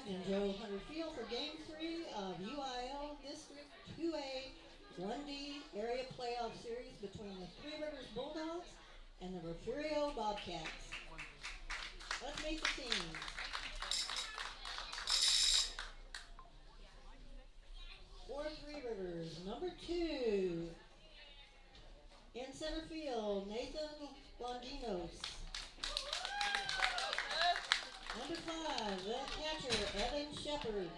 and Joe Hunter Field for Game 3 of UIL District 2A 1D Area Playoff Series between the Three Rivers Bulldogs and the Refugio Bobcats. Let's meet the teams. For Three Rivers, number 2, in center field, Nathan Longinos. Number 5, the catcher, Evan Shepard.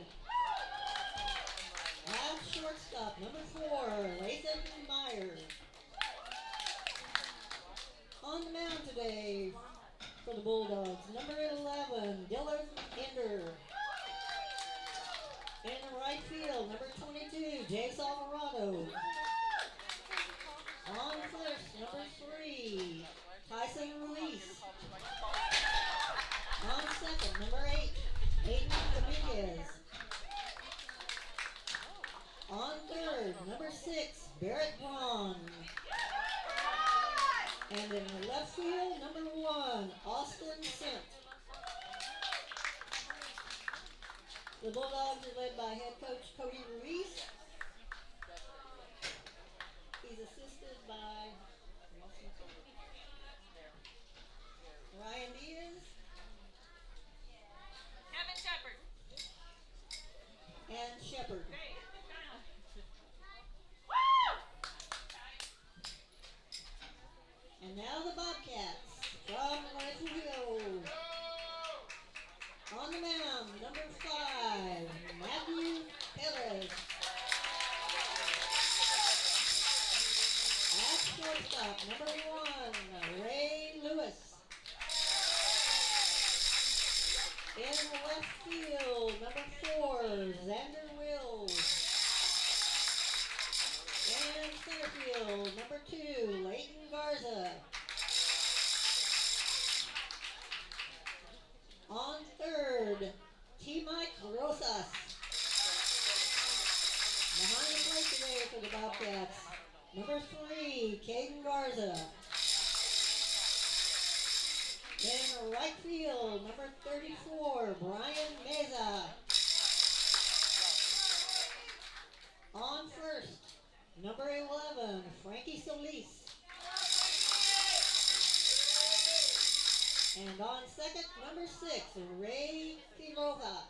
At shortstop, number 4, Lathan Meyer. On the mound today for the Bulldogs, number 11, Dylan Ender. In right field, number 22, Jace Alvarado. On first, number 3, Tyson Ruiz. On second, number 8, Aiden Dominguez. On third, number 6, Barrett Braun. And in the left field, number 1, Austin Sent. The Bulldogs are led by head coach Cody Ruiz. He's assisted by Ryan Diaz. Kevin Shepard. And Shepard. And now the Bobcats from Refugio. On the mound, number 5, Matthew Perez. At shortstop, number 1, Ray Lewis. In left field, number 4, Xander Wills. And center field, number 2, Leighton Garza. On third, T. Mike Rosas. Behind the plate today for the Bobcats, number 3, Caden Garza. In right field, number 34, Brian Meza. On first, number 11, Frankie Solis. And on second, number 6, Ray Filova.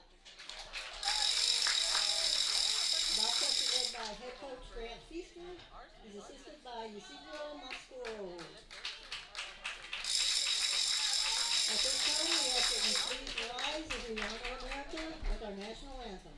Bobcats are led by head coach Grant Feaster. He's assisted by Ysidro Mascoro. At this time, we ask that you please rise as we honor America with our national anthem.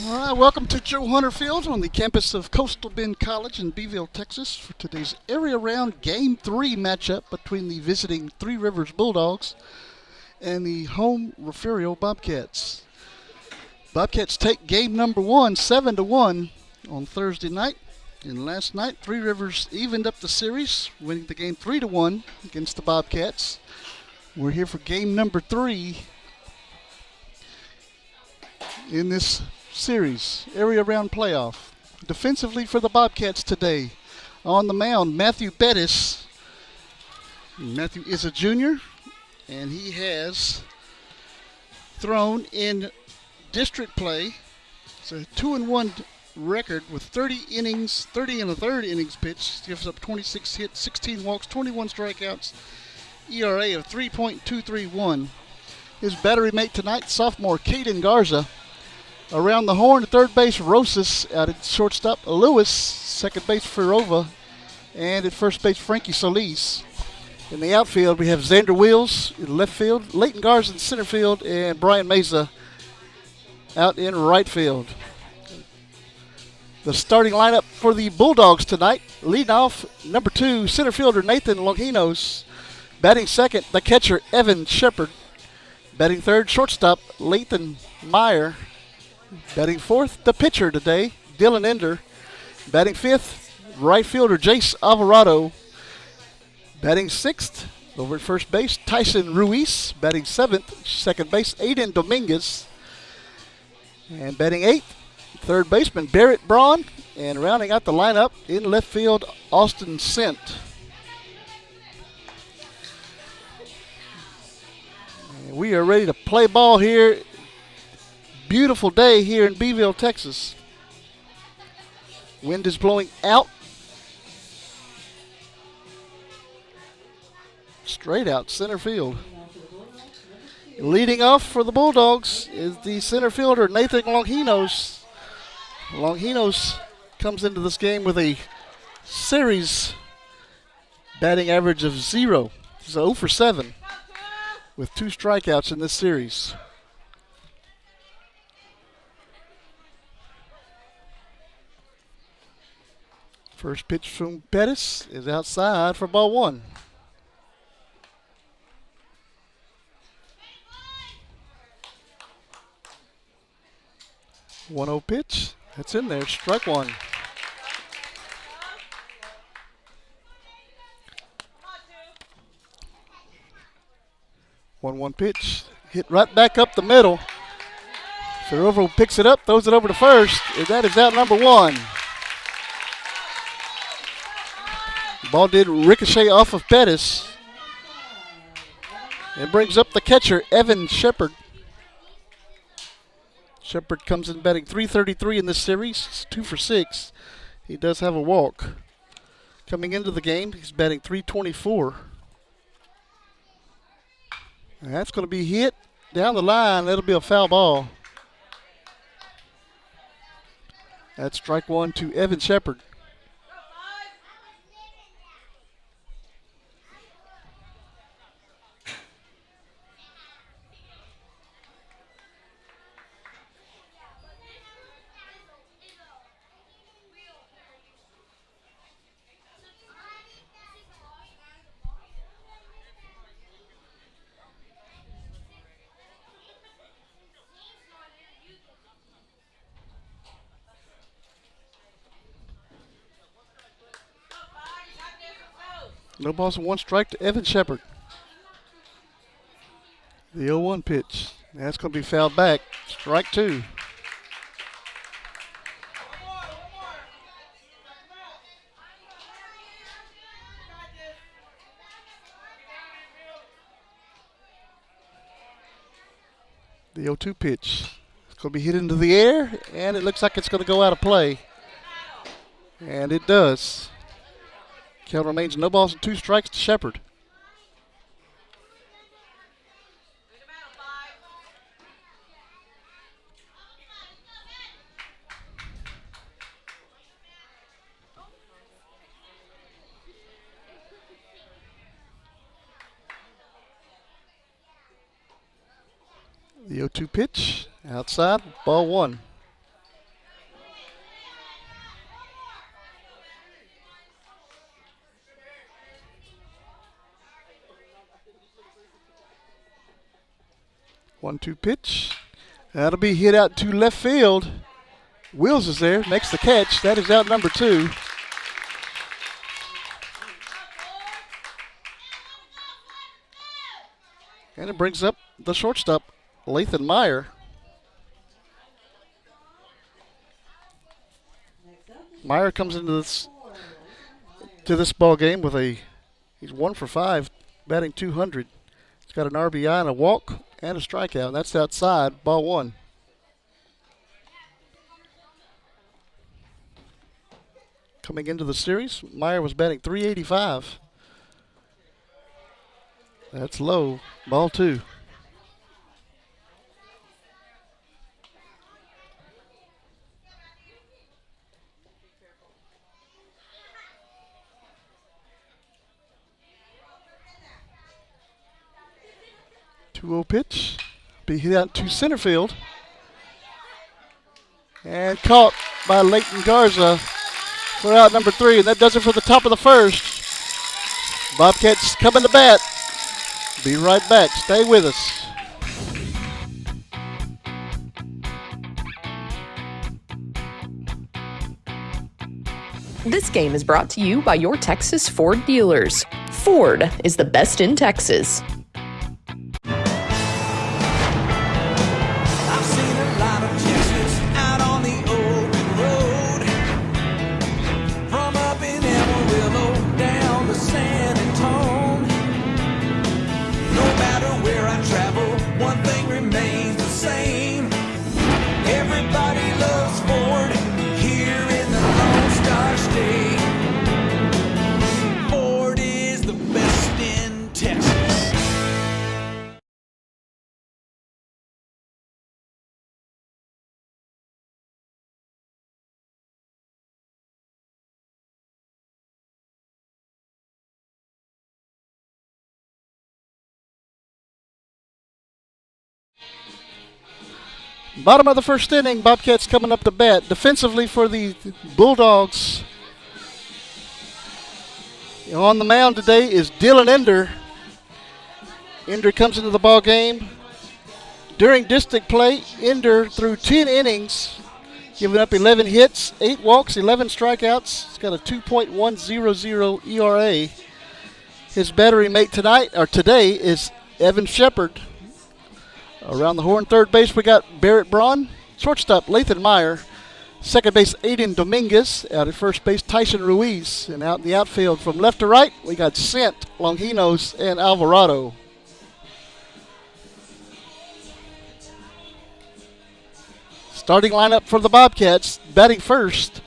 All right, welcome to Joe Hunter Field on the campus of Coastal Bend College in Beeville, Texas, for today's area round Game 3 matchup between the visiting Three Rivers Bulldogs and the home Refugio Bobcats. Bobcats take game number 1, 7-1 on Thursday night. And last night, Three Rivers evened up the series, winning the game 3-1 against the Bobcats. We're here for game number 3 in this series, area round playoff. Defensively for the Bobcats today, On the mound, Matthew Bettis. Matthew is a junior, and he has thrown in district play. It's a 2-1 record with 30 innings, 30 and a third innings pitched. Gives up 26 hits, 16 walks, 21 strikeouts, ERA of 3.231. His battery mate tonight, sophomore Caden Garza. Around the horn, at third base, Rosas. Out at shortstop, Lewis. Second base, Ferova. And at first base, Frankie Solis. In the outfield, we have Xander Wills in left field, Leighton Garza in center field, and Brian Meza out in right field. The starting lineup for the Bulldogs tonight, leading off, number 2, center fielder Nathan Longinos. Batting second, the catcher Evan Shepard. Batting third, shortstop Lathan Meyer. Batting fourth, the pitcher today, Dylan Ender. Batting fifth, right fielder Jace Alvarado. Batting sixth, over at first base, Tyson Ruiz. Batting seventh, second base, Aiden Dominguez. And batting eighth, third baseman Barrett Braun. And rounding out the lineup in left field, Austin Sent. And we are ready to play ball here. Beautiful day here in Beeville, Texas. Wind is blowing out. Straight out center field. Leading off for the Bulldogs is the center fielder, Nathan Longinos. Longinos comes into this game with a series batting average of 0. He's 0 for 7 with 2 strikeouts in this series. First pitch from Pettis is outside for ball 1. 1-0 pitch. That's in there. Strike 1. One pitch. Hit right back up the middle. Ferrovo picks it up, throws it over to first, and that is out number 1. Ball did ricochet off of Pettis. It brings up the catcher, Evan Shepard. Shepard comes in batting .333 in this series. It's 2 for 6. He does have a walk. Coming into the game, he's batting .324. And that's going to be hit down the line. That'll be a foul ball. That's strike 1 to Evan Shepard. No balls and 1 strike to Evan Shepard. The 0-1 pitch. That's going to be fouled back. Strike 2. The 0-2 pitch. It's going to be hit into the air, and it looks like it's going to go out of play. And it does. Count remains no balls and 2 strikes to Shepard. The 0-2 pitch outside, ball 1. One-two pitch. That'll be hit out to left field. Wills is there, makes the catch. That is out number 2. And it brings up the shortstop, Lathan Meyer. Meyer comes into this to this ball game with he's 1 for 5, batting 200. He's got an RBI and a walk and a strikeout. And that's outside, ball 1. Coming into the series, Meyer was batting 385. That's low, ball 2. Two-0 pitch. Be hit out to center field. And caught by Leighton Garza for out number 3. And that does it for the top of the first. Bobcats coming to bat. Be right back. Stay with us. This game is brought to you by your Texas Ford dealers. Ford is the best in Texas. Bottom of the first inning, Bobcats coming up to bat. Defensively for the Bulldogs, on the mound today is Dylan Ender. Ender comes into the ball game. During district play, Ender threw 10 innings, giving up 11 hits, 8 walks, 11 strikeouts. He's got a 2.100 ERA. His battery mate today is Evan Shepard. Around the horn, third base, we got Barrett Braun. Shortstop, Lathan Meyer. Second base, Aiden Dominguez. Out at first base, Tyson Ruiz. And out in the outfield, from left to right, we got Sant, Longinos, and Alvarado. Starting lineup for the Bobcats. Batting first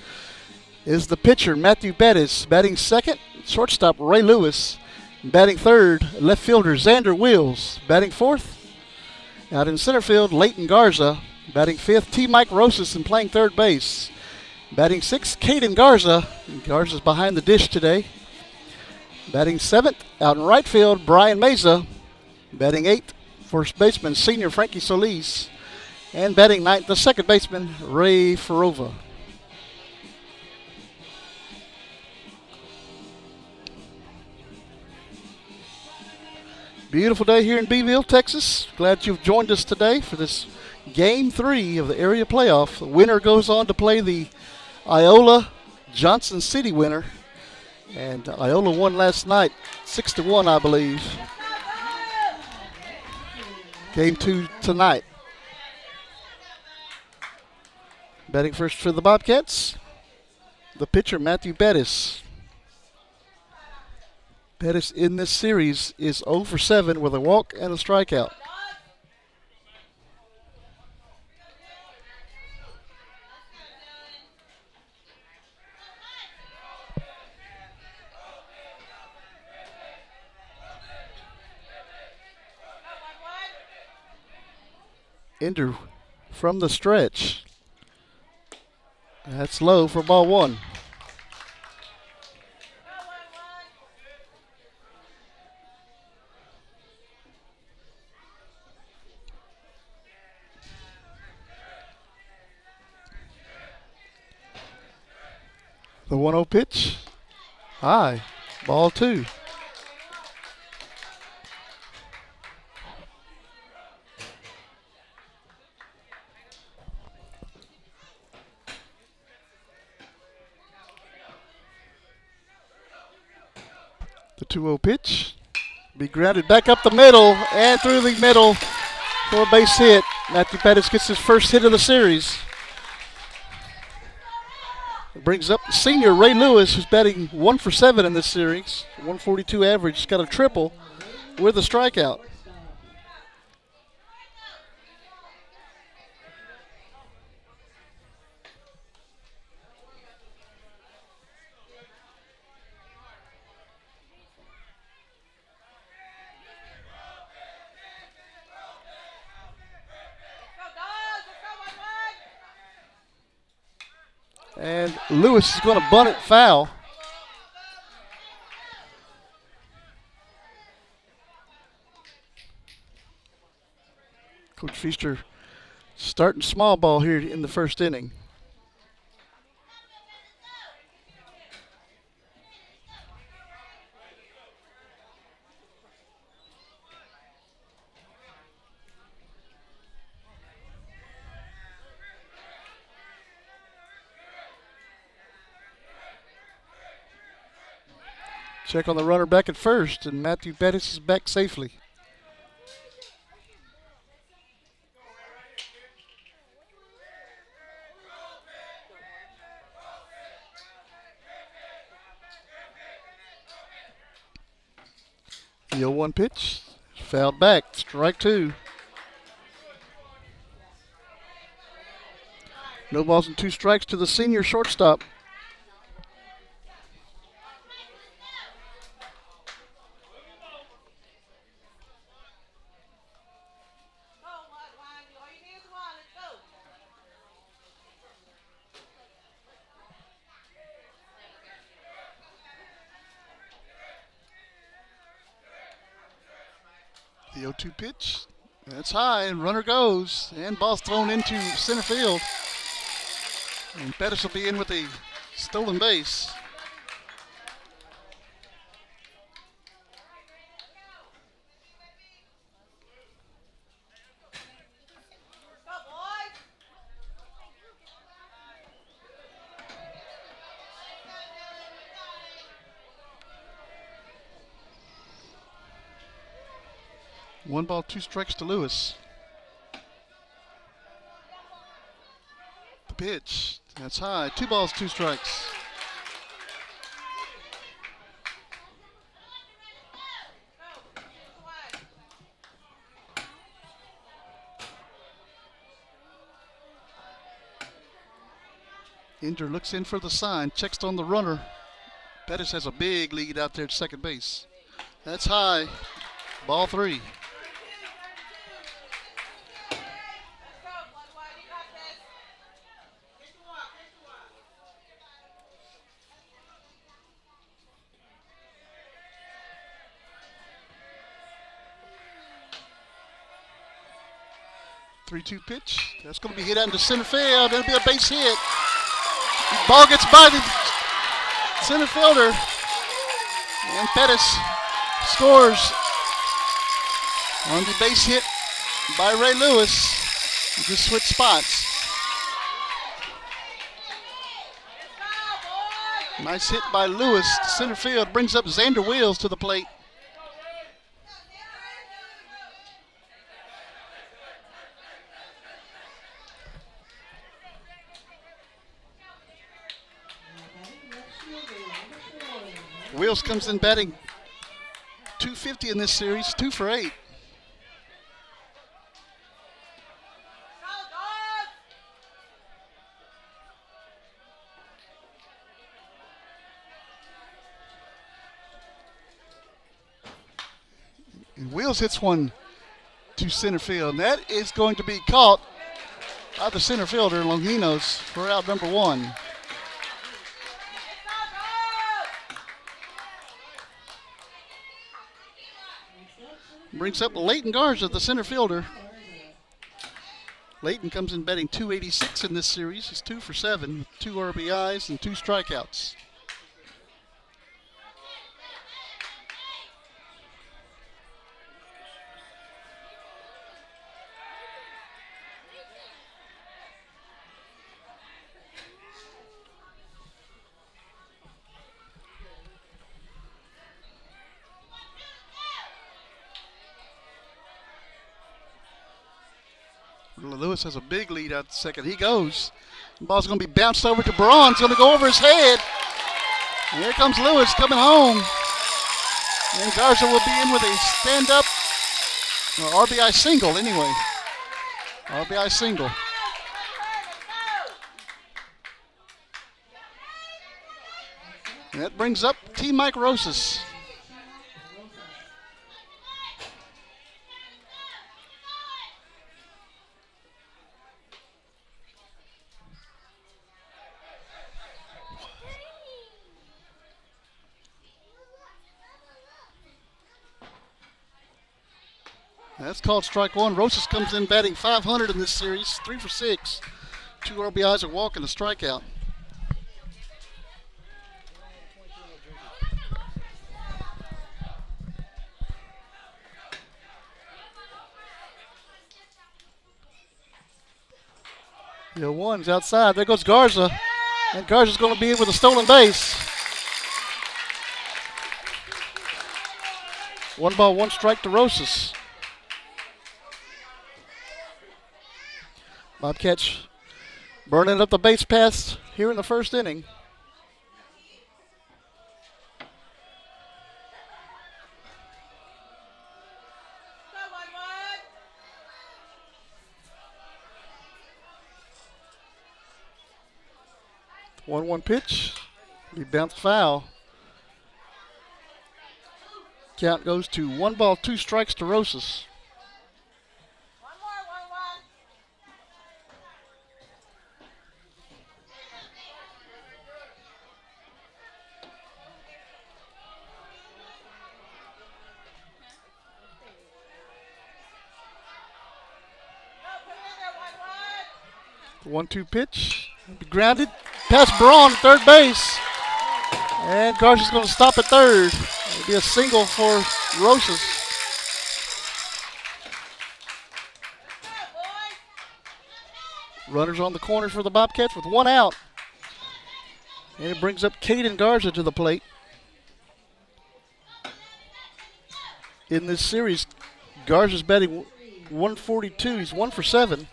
is the pitcher, Matthew Bettis. Batting second, shortstop, Ray Lewis. Batting third, left fielder, Xander Wills. Batting fourth, out in center field, Leighton Garza. Batting fifth, T. Mike Rosas, and playing third base. Batting sixth, Caden Garza. Garza's behind the dish today. Batting seventh, out in right field, Brian Meza. Batting eighth, first baseman, senior Frankie Solis. And batting ninth, the second baseman, Ray Farova. Beautiful day here in Beeville, Texas. Glad you've joined us today for this Game 3 of the area playoff. The winner goes on to play the Iola Johnson City winner. And Iola won last night, 6-1, I believe. Game 2 tonight. Batting first for the Bobcats, the pitcher, Matthew Bettis. Bettis in this series is 0 for 7 with a walk and a strikeout. Ender from the stretch. That's low for ball 1. The 1-0 pitch. High. Ball 2. The 2-0 pitch. Be grounded back up the middle and through the middle for a base hit. Matthew Bettis gets his first hit of the series. Brings up senior Ray Lewis, who's batting 1 for 7 in this series. 142 average. He's got a triple with a strikeout. And Lewis is going to bunt it foul. Coach Feaster starting small ball here in the first inning. Check on the runner back at first, and Matthew Bettis is back safely. The 0-1 pitch, fouled back, strike 2. No balls and 2 strikes to the senior shortstop. The 0-2 pitch, that's high, and runner goes, and ball's thrown into center field. And Pettis will be in with a stolen base. One ball, 2 strikes to Lewis. The pitch, that's high. 2 balls, 2 strikes. Inder looks in for the sign, checks on the runner. Pettis has a big lead out there at second base. That's high. Ball 3. Three-two pitch. That's going to be hit out into center field. It'll be a base hit. Ball gets by the center fielder. And Pettis scores on the base hit by Ray Lewis. He just switched spots. Nice hit by Lewis to center field. Brings up Xander Wheels to the plate. Wheels comes in batting .250 in this series, 2 for 8. And Wheels hits one to center field. And that is going to be caught by the center fielder, Longinos, for out number 1. Brings up Leighton Garza, the center fielder. Leighton comes in batting .286 in this series. He's 2 for 7 with 2 RBIs and 2 strikeouts. Lewis has a big lead out the second. He goes. The ball's going to be bounced over to Braun. It's going to go over his head. And here comes Lewis coming home. And Garza will be in with a stand-up, or RBI single anyway. RBI single. And that brings up T. Mike Rosas. That's called strike one. Rosas comes in batting .500 in this series, 3 for 6. 2 RBIs, a walk, and a strikeout. The one's outside. There goes Garza. And Garza's going to be in with a stolen base. 1 ball, 1 strike to Rosas. Bobcats burning up the base paths here in the first inning. One pitch. He bounced foul. Count goes to 1 ball, 2 strikes to Rosas. The 1-2 pitch. Grounded. Past Braun at third base. And Garza's going to stop at third. It'll be a single for Rosas. Runners on the corner for the Bobcats with 1 out. And it brings up Caden Garza to the plate. In this series, Garza's batting .142. He's 1 for 7.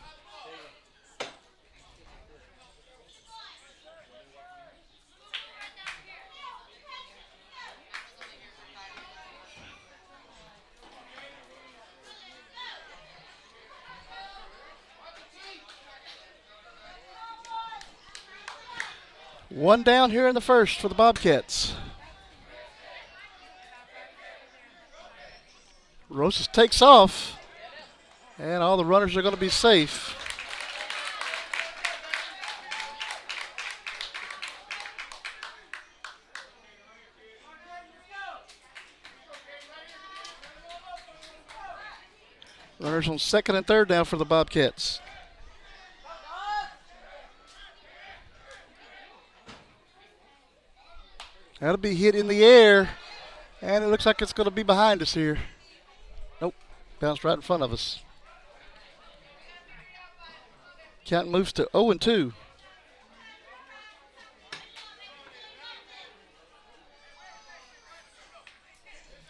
One down here in the first for the Bobcats. Rosas takes off, and all the runners are going to be safe. Runners on second and third now for the Bobcats. That'll be hit in the air, and it looks like it's going to be behind us here. Nope, bounced right in front of us. Count moves to 0-2.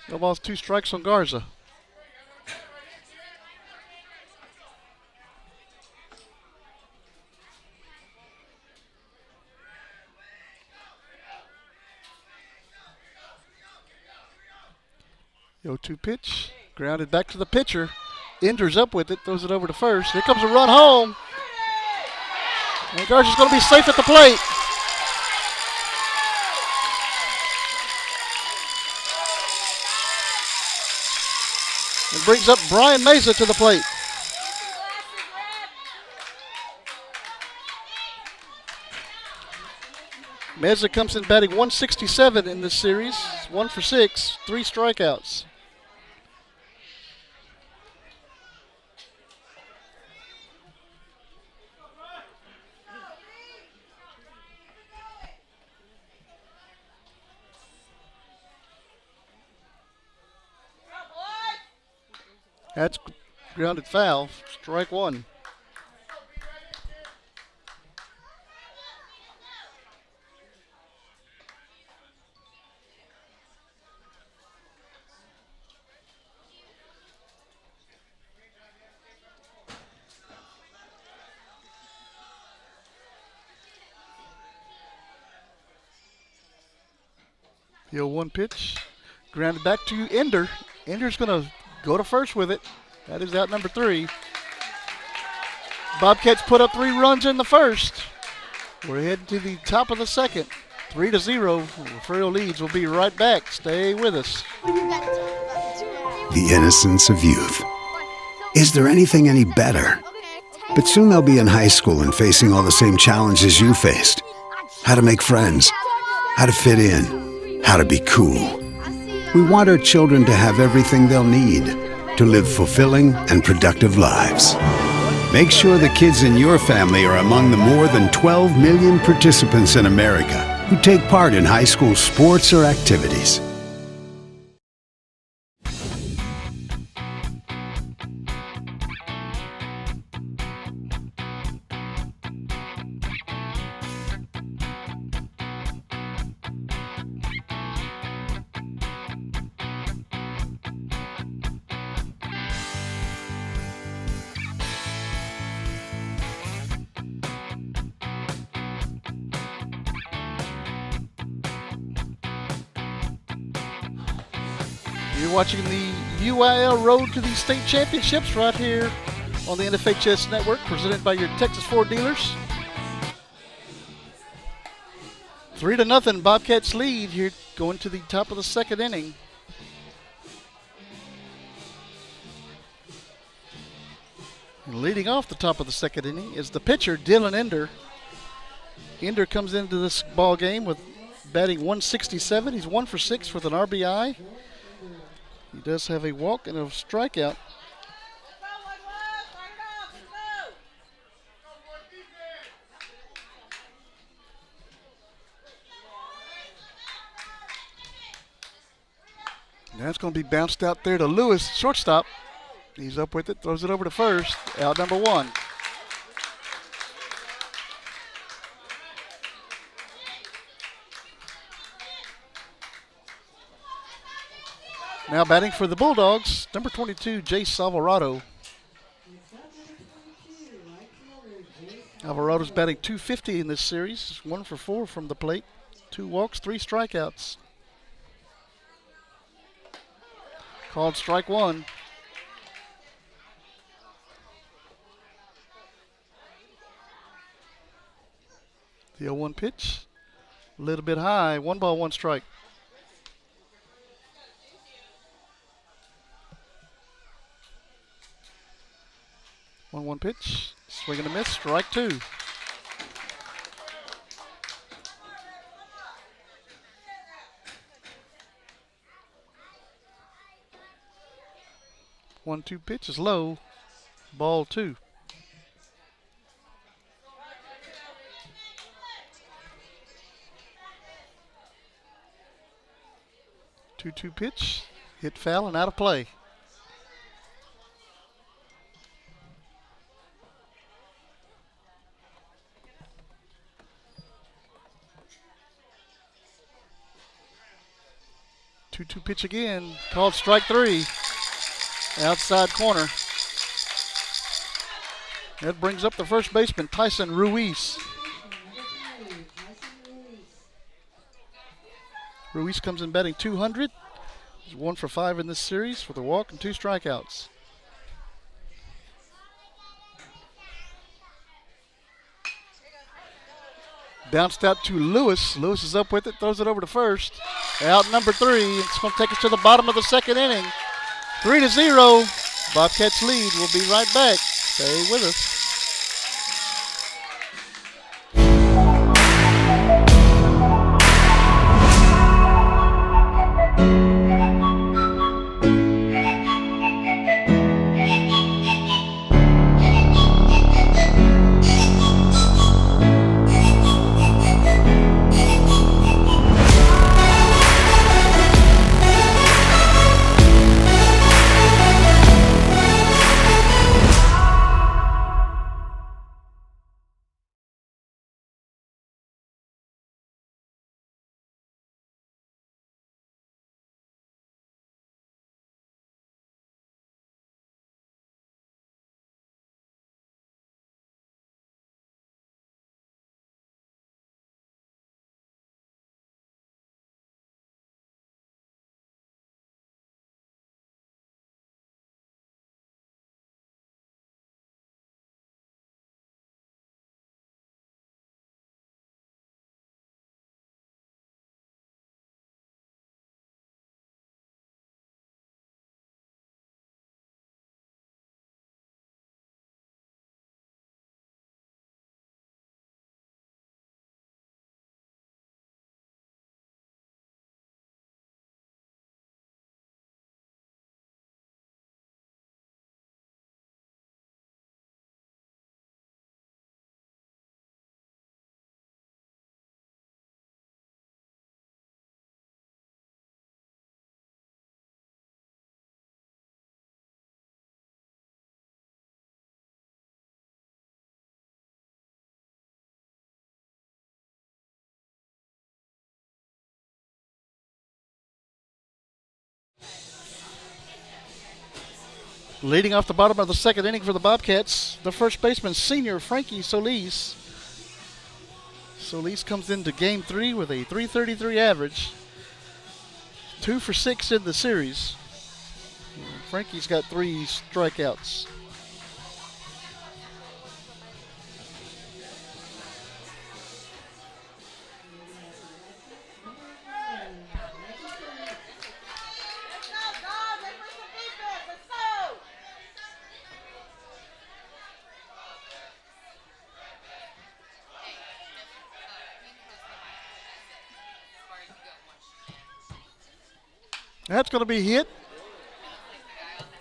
No balls, 2 strikes on Garza. The 0-2 pitch, grounded back to the pitcher. Enders up with it, throws it over to first. Here comes a run home. And Garza's going to be safe at the plate. And brings up Brian Mesa to the plate. Mesa comes in batting .167 in this series. 1 for 6, 3 strikeouts. That's grounded foul, strike 1. The 0-1 pitch. Grounded back to Ender. Ender's going to go to first with it. That is out number 3. Bobcats put up 3 runs in the first. We're heading to the top of the second. 3-0. Refugio leads. We'll be right back. Stay with us. The innocence of youth. Is there anything any better? But soon they'll be in high school and facing all the same challenges you faced. How to make friends, how to fit in, how to be cool. We want our children to have everything they'll need to live fulfilling and productive lives. Make sure the kids in your family are among the more than 12 million participants in America who take part in high school sports or activities. You're watching the UIL Road to the State Championships right here on the NFHS Network, presented by your Texas Ford dealers. 3-0, Bobcats lead here going to the top of the second inning. And leading off the top of the second inning is the pitcher, Dylan Ender. Ender comes into this ball game with batting 167. He's 1 for 6 with an RBI. He does have a walk and a strikeout. Now it's going to be bounced out there to Lewis, shortstop. He's up with it, throws it over to first. Out number 1. Now batting for the Bulldogs, number 22, Jace Alvarado. Alvarado's batting .250 in this series. 1 for 4 from the plate. 2 walks, 3 strikeouts. Called strike 1. The 0-1 pitch, a little bit high. 1 ball, 1 strike. 1-1 pitch, swing and a miss, strike 2. One-two pitch is low, ball 2. Two-two pitch, hit foul and out of play. Two-two pitch again, called strike 3. Outside corner. That brings up the first baseman, Tyson Ruiz. Ruiz comes in batting .200. He's 1 for 5 in this series with a walk and 2 strikeouts. Bounced out to Lewis. Lewis is up with it, throws it over to first. Out number 3. It's going to take us to the bottom of the second inning. 3-0. Bobcats lead. We'll be right back. Stay with us. Leading off the bottom of the second inning for the Bobcats, the first baseman, senior Frankie Solis. Solis comes into game 3 with a .333 average. 2 for 6 in the series. Frankie's got 3 strikeouts. That's going to be hit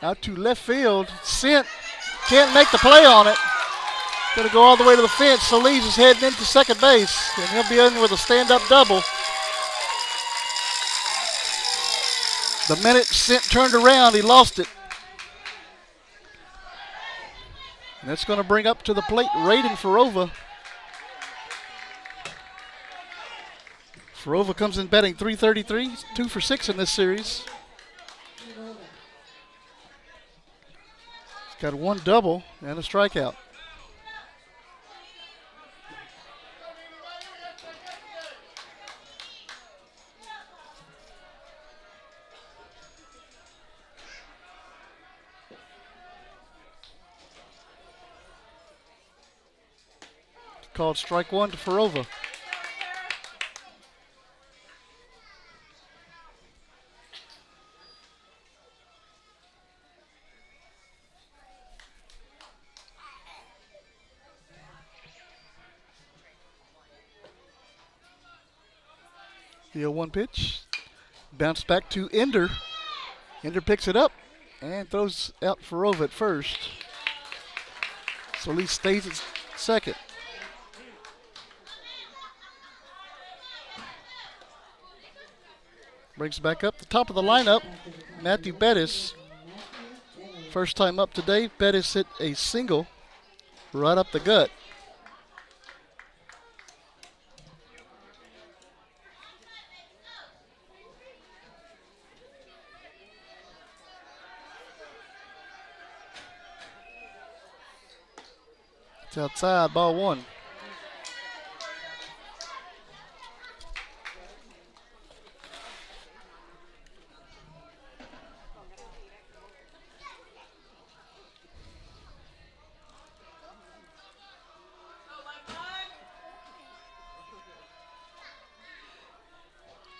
out to left field. Sent. Can't make the play on it. Going to go all the way to the fence. Solis is heading into second base, and he'll be in with a stand-up double. The minute Sent turned around, he lost it. And that's going to bring up to the plate Raiden Farova. Farova comes in batting .333. He's 2 for 6 in this series. He's got 1 double and a strikeout. Called strike 1 to Farova. The 0-1 pitch. Bounce back to Ender. Ender picks it up and throws out Farova at first. Solis stays at second. Brings back up the top of the lineup, Matthew Bettis. First time up today, Bettis hit a single right up the gut. It's outside, ball 1.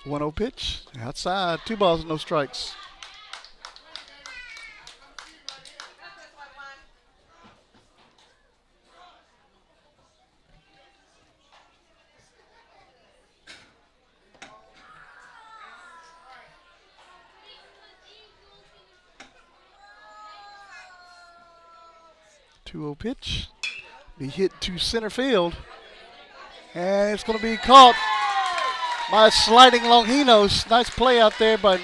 One-0 pitch, outside, 2 balls and no strikes. Two-0 pitch, be hit to center field, and it's going to be caught by sliding Longinos. Nice play out there by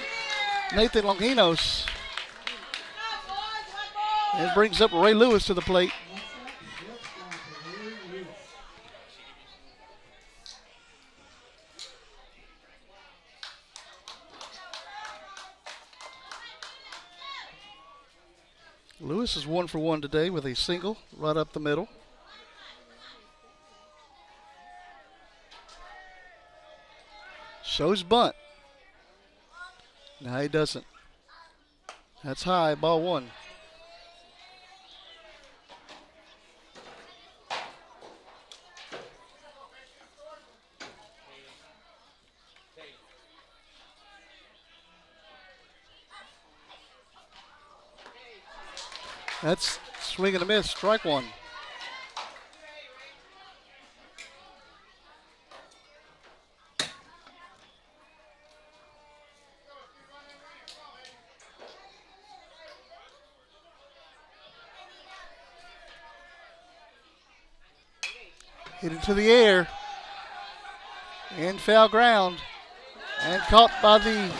Nathan Longinos. And brings up Ray Lewis to the plate. Lewis is 1 for 1 today with a single right up the middle. Shows bunt. No, he doesn't. That's high, ball 1. That's swing and a miss, strike 1. Hit into the air. In foul ground. And caught by the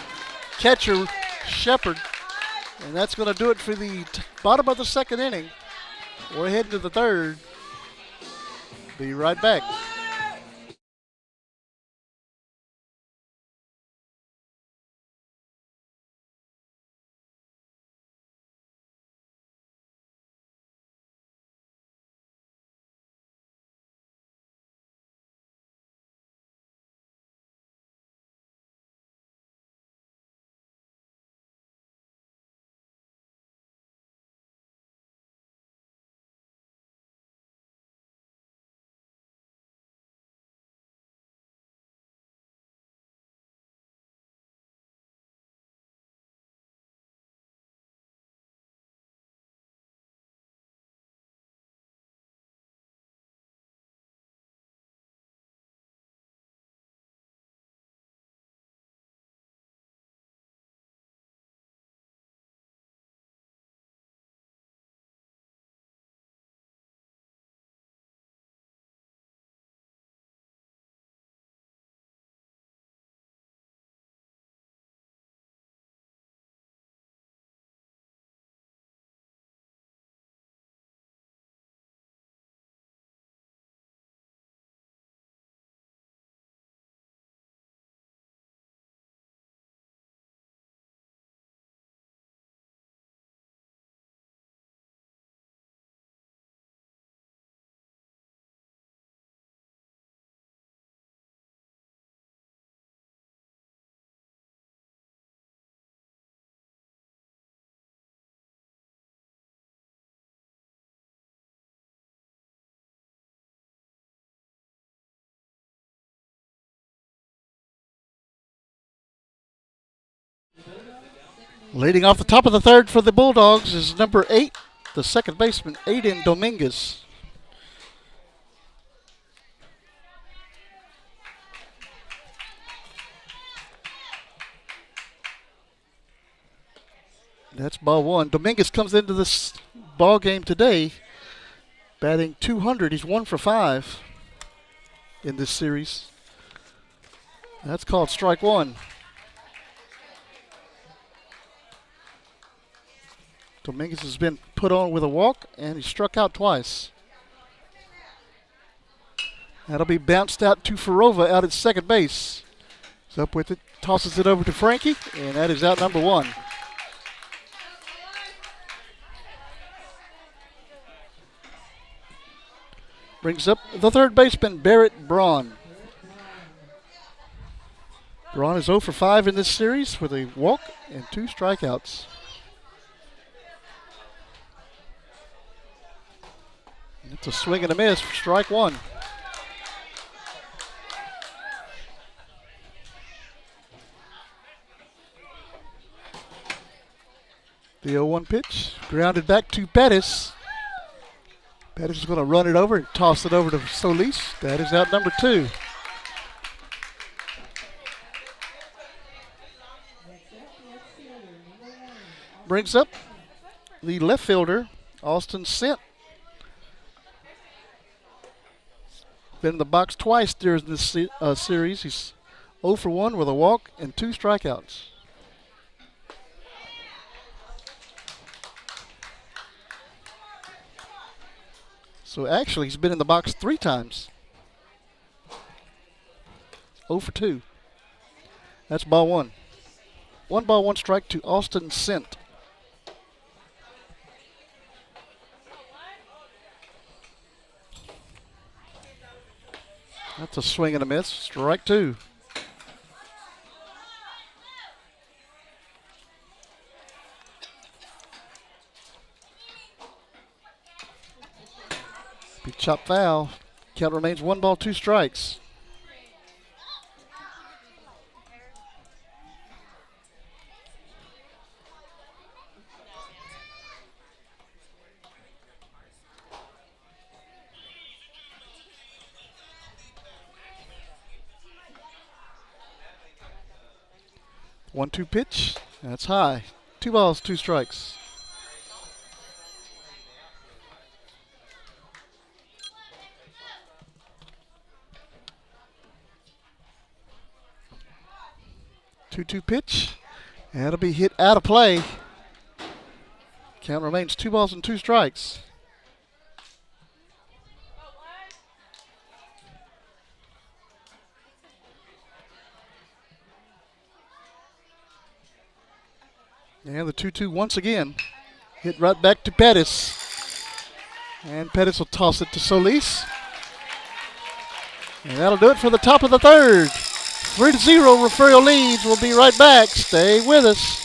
catcher, Shepard. And that's going to do it for the bottom of the second inning. We're heading to the third. Be right back. Leading off the top of the third for the Bulldogs is number 8, the second baseman, Aiden Dominguez. That's ball one. Dominguez comes into this ball game today batting .200. He's 1 for 5 in this series. That's called strike one. Dominguez has been put on with a walk, and he struck out twice. That'll be bounced out to Farova out at second base. He's up with it, tosses it over to Frankie, and that is out number one. Brings up the third baseman, Barrett Braun. Braun is 0 for 5 in this series with a walk and 2 strikeouts. It's a swing and a miss for strike one. The 0-1 pitch, grounded back to Pettis. Pettis is going to run it over and toss it over to Solis. That is out number 2. Brings up the left fielder, Austin Sent. Been in the box twice during this series. He's 0 for 1 with a walk and 2 strikeouts. So actually, he's been in the box 3 times. 0 for 2. That's ball one. 1 ball, 1 strike to Austin Sent. That's a swing and a miss. Strike 2. Be chopped foul. Count remains 1 ball, 2 strikes. One-two pitch. That's high. 2 balls, 2 strikes. Two-two pitch. And it'll be hit out of play. Count remains 2 balls and 2 strikes. And the 2-2 once again. Hit right back to Pettis. And Pettis will toss it to Solis. And that'll do it for the top of the third. 3-0 Refugio leads. We'll be right back. Stay with us.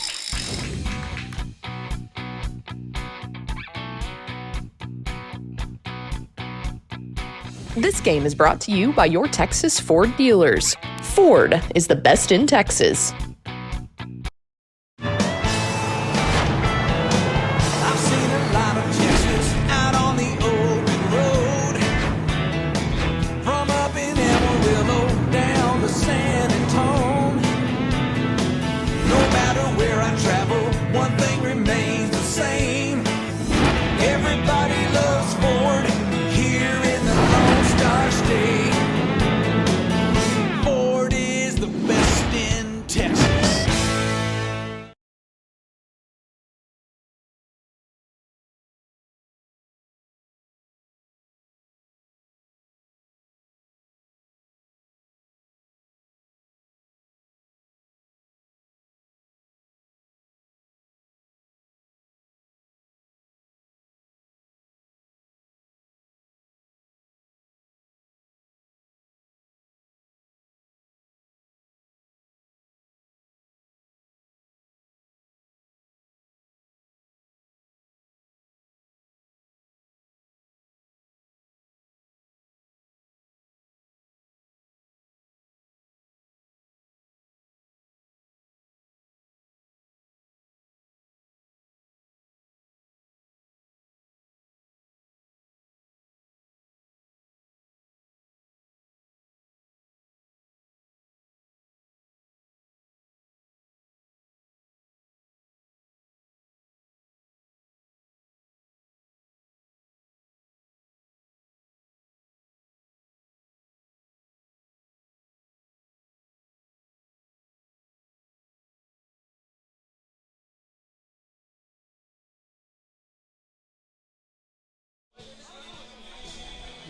This game is brought to you by your Texas Ford dealers. Ford is the best in Texas. Texas.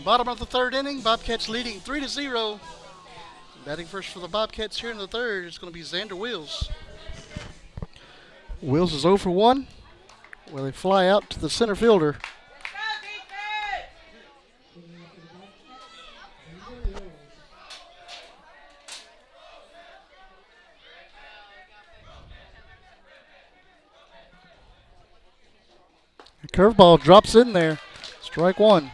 Bottom of the third inning, Bobcats leading 3-0. Batting first for the Bobcats here in the third is going to be Xander Wills. Wills is 0 for 1. Well, they fly out to the center fielder. The curveball drops in there. Strike one.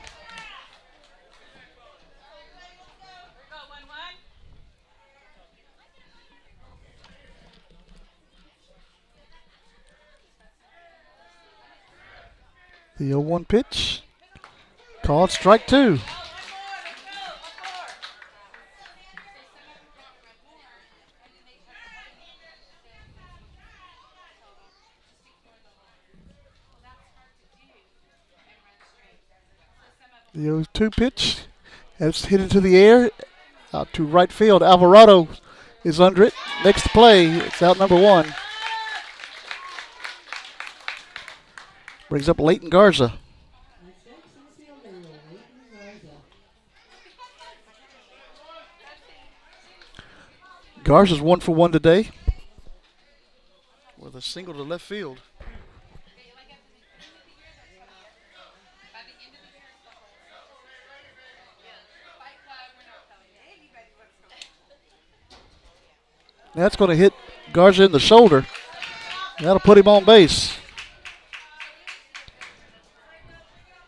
The 0-1 pitch. Called strike two. The 0-2 pitch has hit into the air out to right field. Alvarado is under it. Next play, it's out number one. Brings up Leighton Garza. Garza's 1 for 1 today with a single to left field. That's going to hit Garza in the shoulder. That'll put him on base.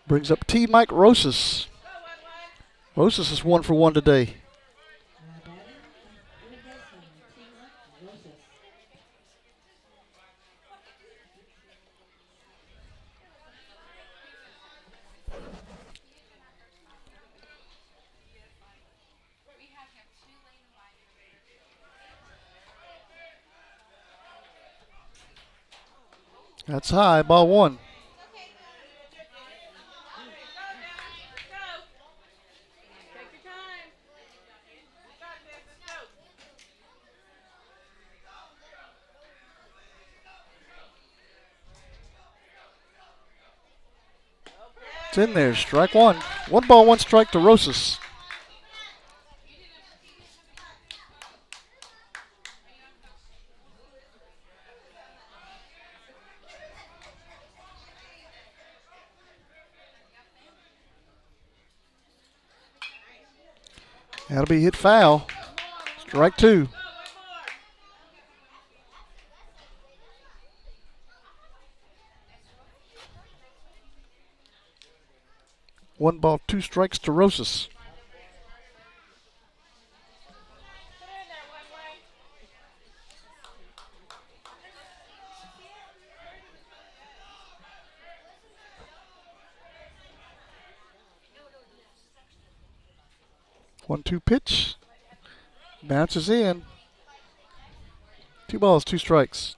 Brings up T. Mike Rosas. Rosas is 1 for 1 today. That's high, ball one. It's in there, strike one. 1 ball, 1 strike to Rosas. That'll be hit foul. Strike two. One ball, 2 strikes to Rosas. One-two pitch. Bounces in. 2 balls, 2 strikes.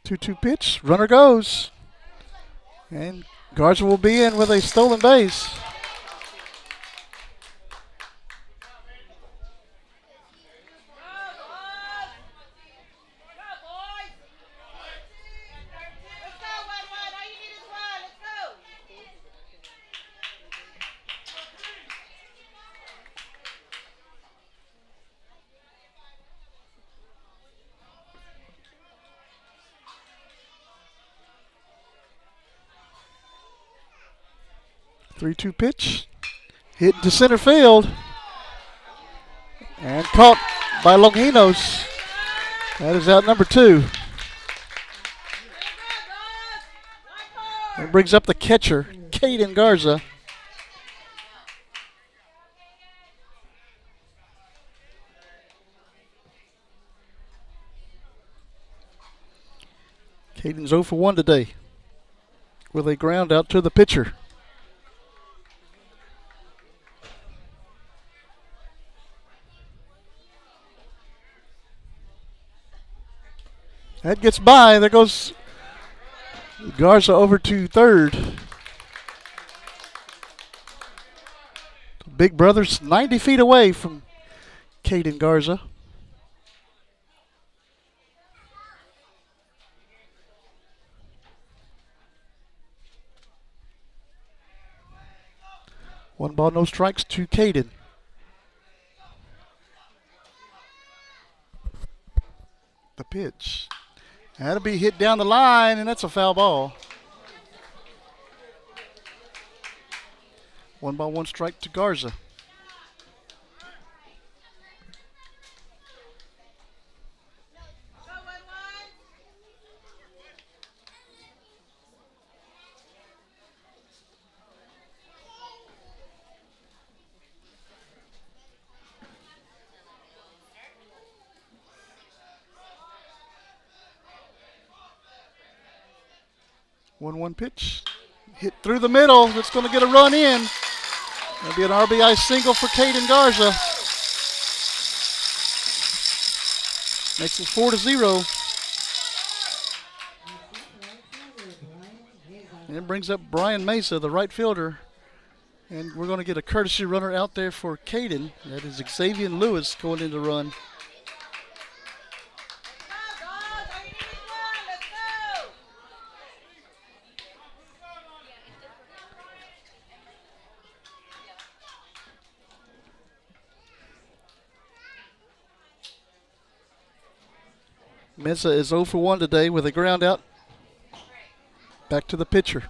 Two-two pitch. Runner goes. And Garza will be in with a stolen base. Three-two pitch. Hit to center field. And caught by Longinos. That is out number 2. And brings up the catcher, Caden Garza. Caden's 0 for 1 today with a ground out to the pitcher. That gets by. There goes Garza over to third. Big brother's 90 feet away from Caden Garza. One ball, no strikes to Caden. The pitch. That'll be hit down the line, and that's a foul ball. 1 ball, 1 strike to Garza. One pitch. Hit through the middle. That's going to get a run in. That'll be an RBI single for Caden Garza. Makes it 4-0. And it brings up Brian Mesa, the right fielder. And we're going to get a courtesy runner out there for Caden. That is Xavier Lewis going in to run. Mesa is 0 for 1 today with a ground out. Back to the pitcher.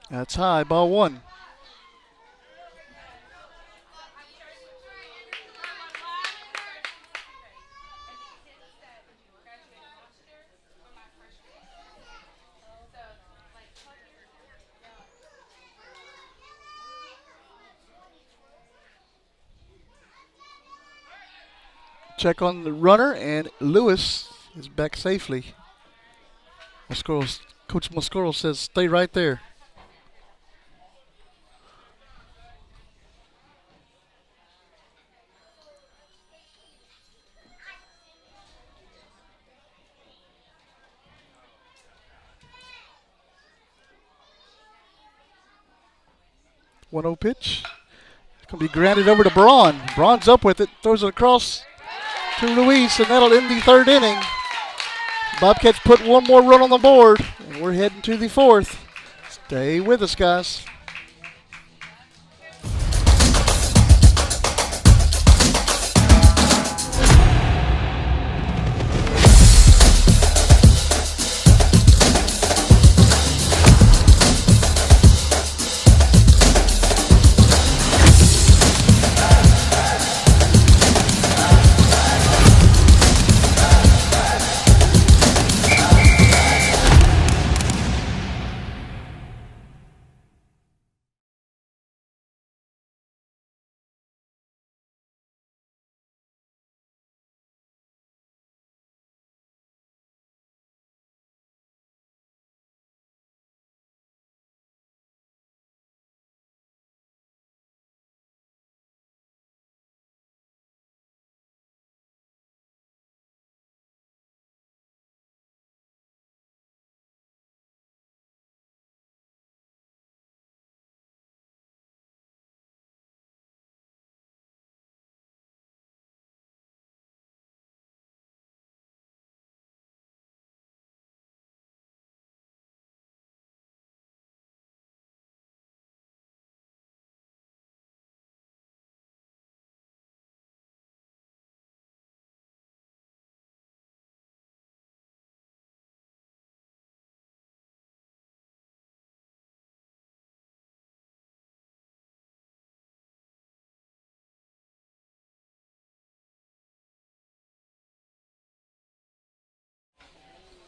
That's high, ball 1. Check on the runner, and Lewis is back safely. Coach Moscoro says stay right there. One 0 pitch. It's going to be grounded over to Braun. Braun's up with it, throws it across to Luis, and that'll end the 3rd inning. Bobcats put one more run on the board, and we're heading to the 4th. Stay with us, guys.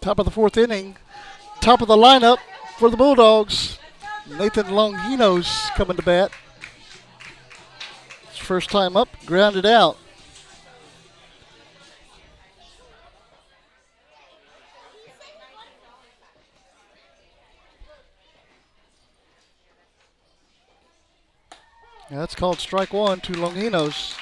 Top of the 4th inning. Top of the lineup for the Bulldogs. Nathan Longino's coming to bat. His first time up, grounded out. That's called strike one to Longinos.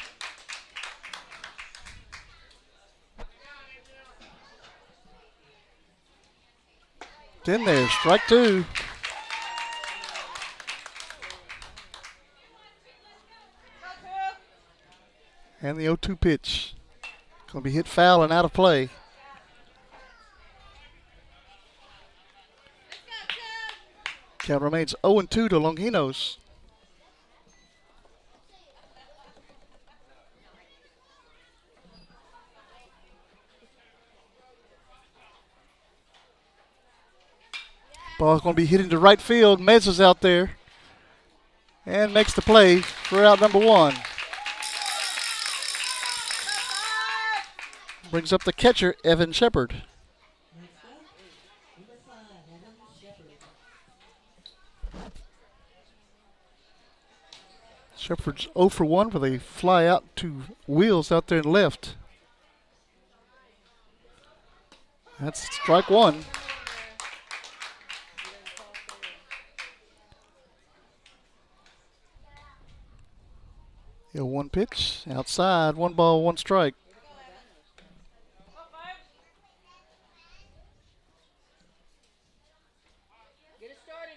In there, strike two. And the 0-2 pitch. Going to be hit foul and out of play. Count remains 0-2 to Longinos. Ball's going to be hit into right field. Mez is out there and makes the play for out number one. Brings up the catcher, Evan Shepard. Number 5, Evan Shepard. Shepard's 0 for 1 with a fly out to Wheels out there in left. That's strike one. The 0-1 pitch outside, 1 ball, 1 strike. Get it started,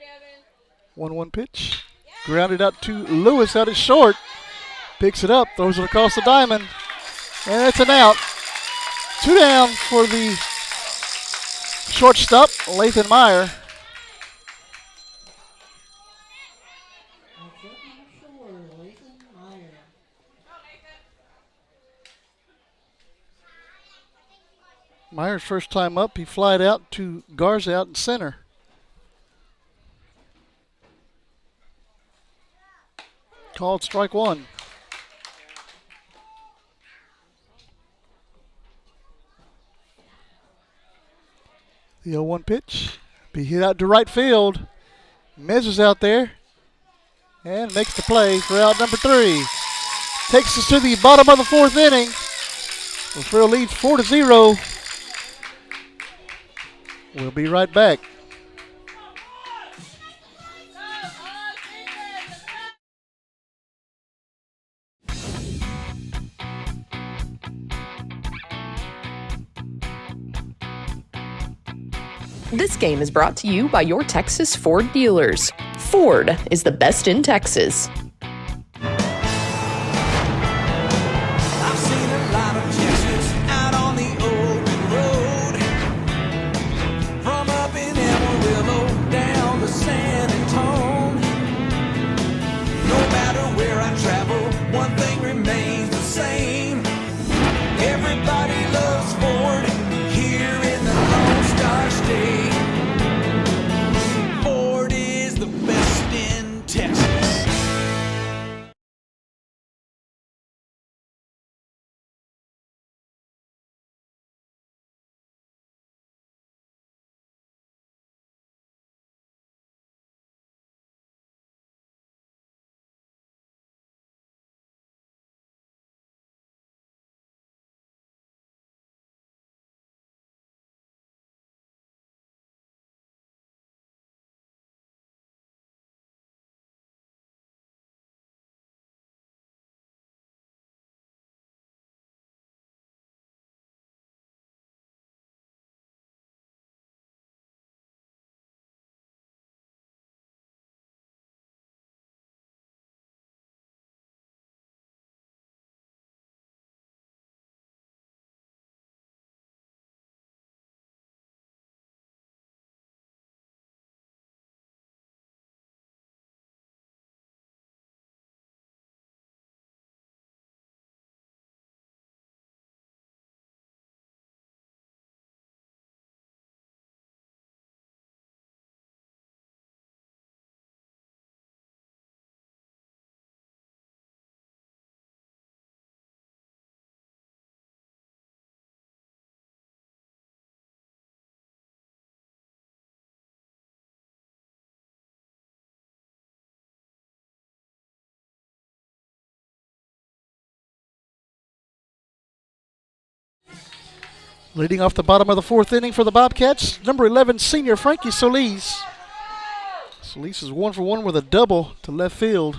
Evan. 1-1 pitch. Grounded out to Lewis out at short. Picks it up, throws it across the diamond. And it's an out. 2 down for the shortstop, Lathan Meyer. That's up number 4, Lathan Meyer. Meyer's first time up, he flied out to Garza out in center. Called strike one. The 0-1 pitch. Be hit out to right field. Mez is out there and makes the play for out number 3. Takes us to the bottom of the 4th inning. Refugio leads 4-0. We'll be right back. This game is brought to you by your Texas Ford dealers. Ford is the best in Texas. I've seen a lot of Texas out on the open road. From up in Amarillo down to San Antone. No matter where I travel, one thing remains the same. Everybody loves Ford here in the Lone Star State. Ford is the best in Texas. Leading off the bottom of the fourth inning for the Bobcats, number 11 senior Frankie Solis. Solis is 1 for 1 with a double to left field.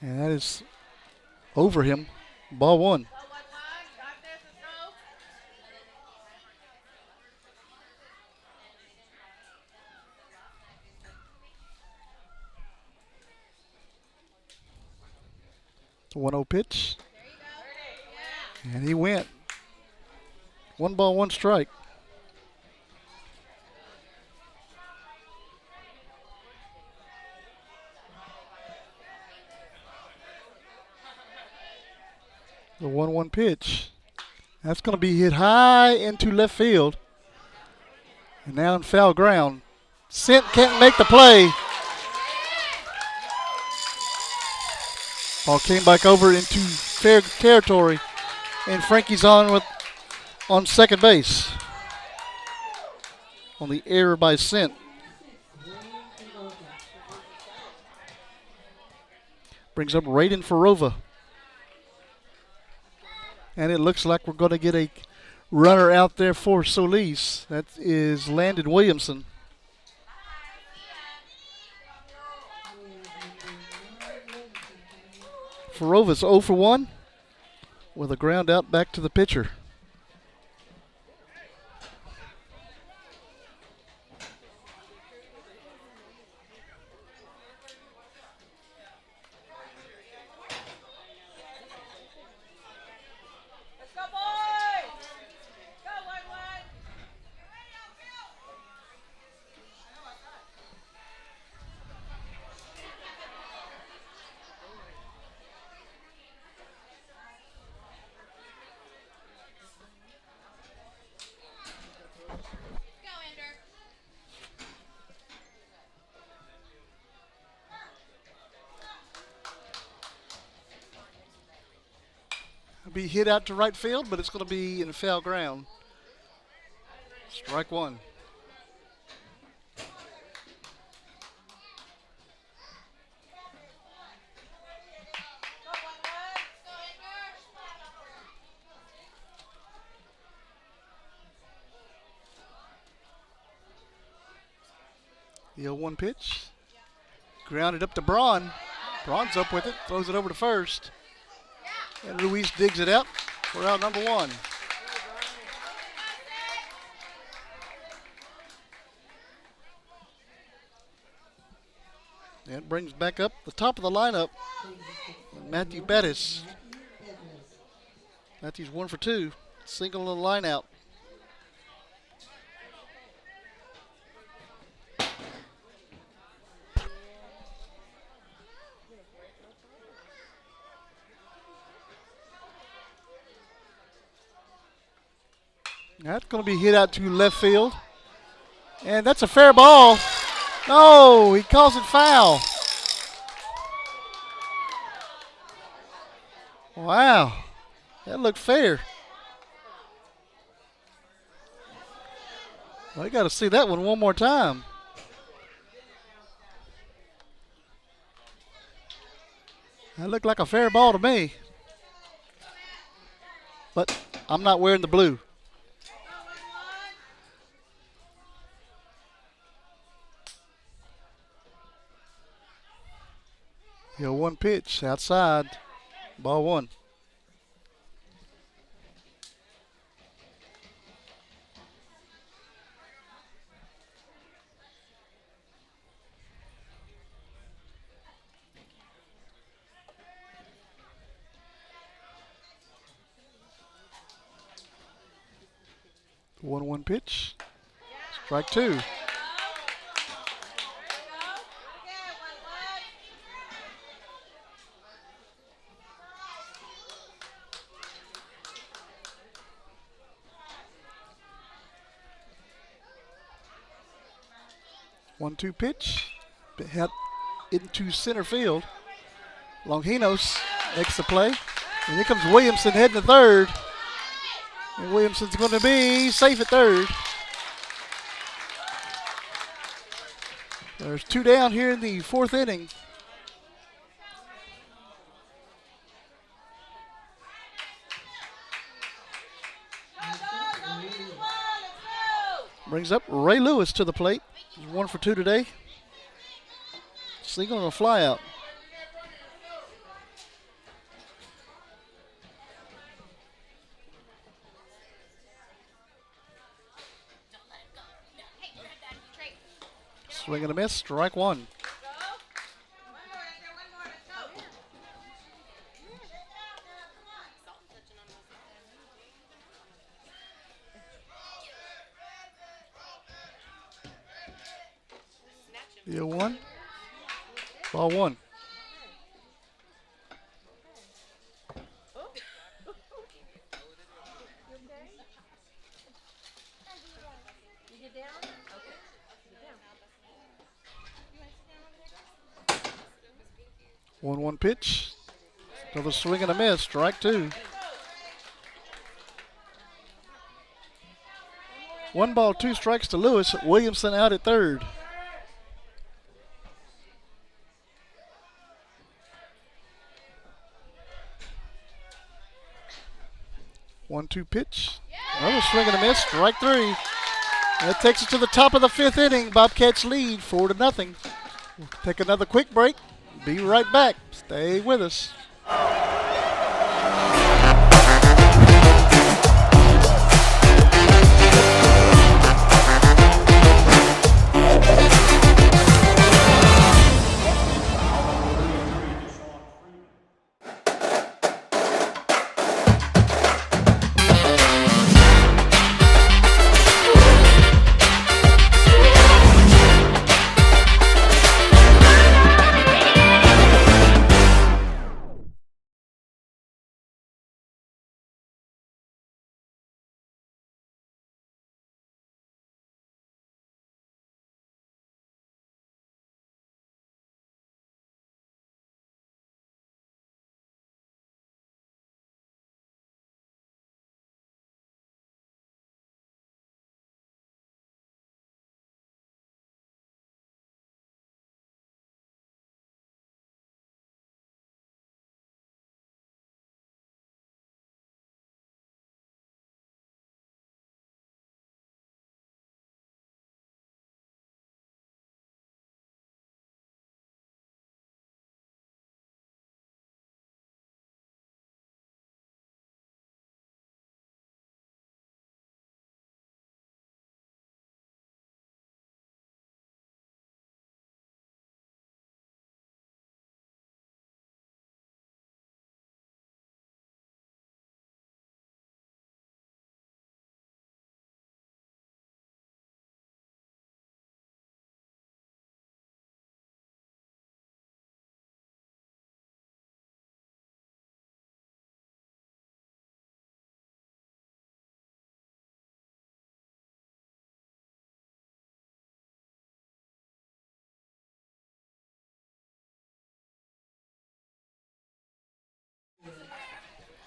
And that is over him. Ball 1. The 1-0 pitch. And he went. 1 ball, 1 strike. The 1-1 pitch. That's going to be hit high into left field. And now in foul ground. Sent can't make the play. Ball came back over into fair territory. And Frankie's on second base. On the error by Sent. Brings up Raiden Farova. And it looks like we're going to get a runner out there for Solis. That is Landon Williamson. Farova's 0 for 1 with a ground out back to the pitcher. Be hit out to right field, but it's going to be in foul ground. Strike 1. The 0-1 pitch. Grounded up to Braun. Braun's up with it, throws it over to first. And Ruiz digs it out for out number 1. And it brings back up the top of the lineup, Matthew Bettis. Matthew's 1 for 2, single in the line out. That's going to be hit out to left field. And that's a fair ball. No, he calls it foul. Wow, that looked fair. Well, I got to see that one more time. That looked like a fair ball to me. But I'm not wearing the blue. The 1 pitch outside, ball 1. The 1-1 pitch, strike 2. One-two pitch, hit into center field. Longinos makes the play. And here comes Williamson heading to third. And Williamson's going to be safe at third. There's 2 down here in the 4th inning. Brings up Ray Lewis to the plate. He's 1 for 2 today. Single and a fly out. Swing and a miss, strike 1. The 0-1. Ball 1. One pitch. Another swing and a miss. Strike 2. 1 ball, 2 strikes to Lewis. Williamson out at third. 1-2 pitch. Another swing and a miss. Strike 3. That takes us to the top of the 5th inning. Bobcats lead 4-0. We'll take another quick break. Be right back. Stay with us.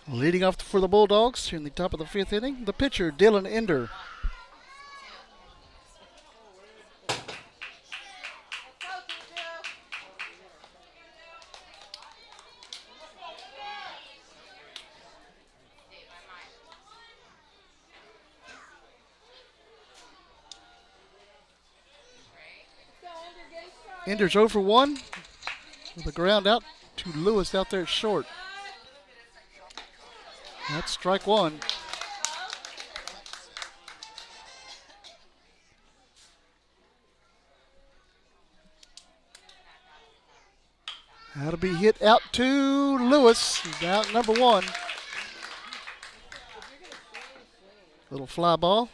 Leading off for the Bulldogs here in the top of the 5th inning, the pitcher, Dylan Ender. Ender's 0 for 1 with a ground out to Lewis out there at short. That's strike 1. That'll be hit out to Lewis. He's out number 1. Little fly ball.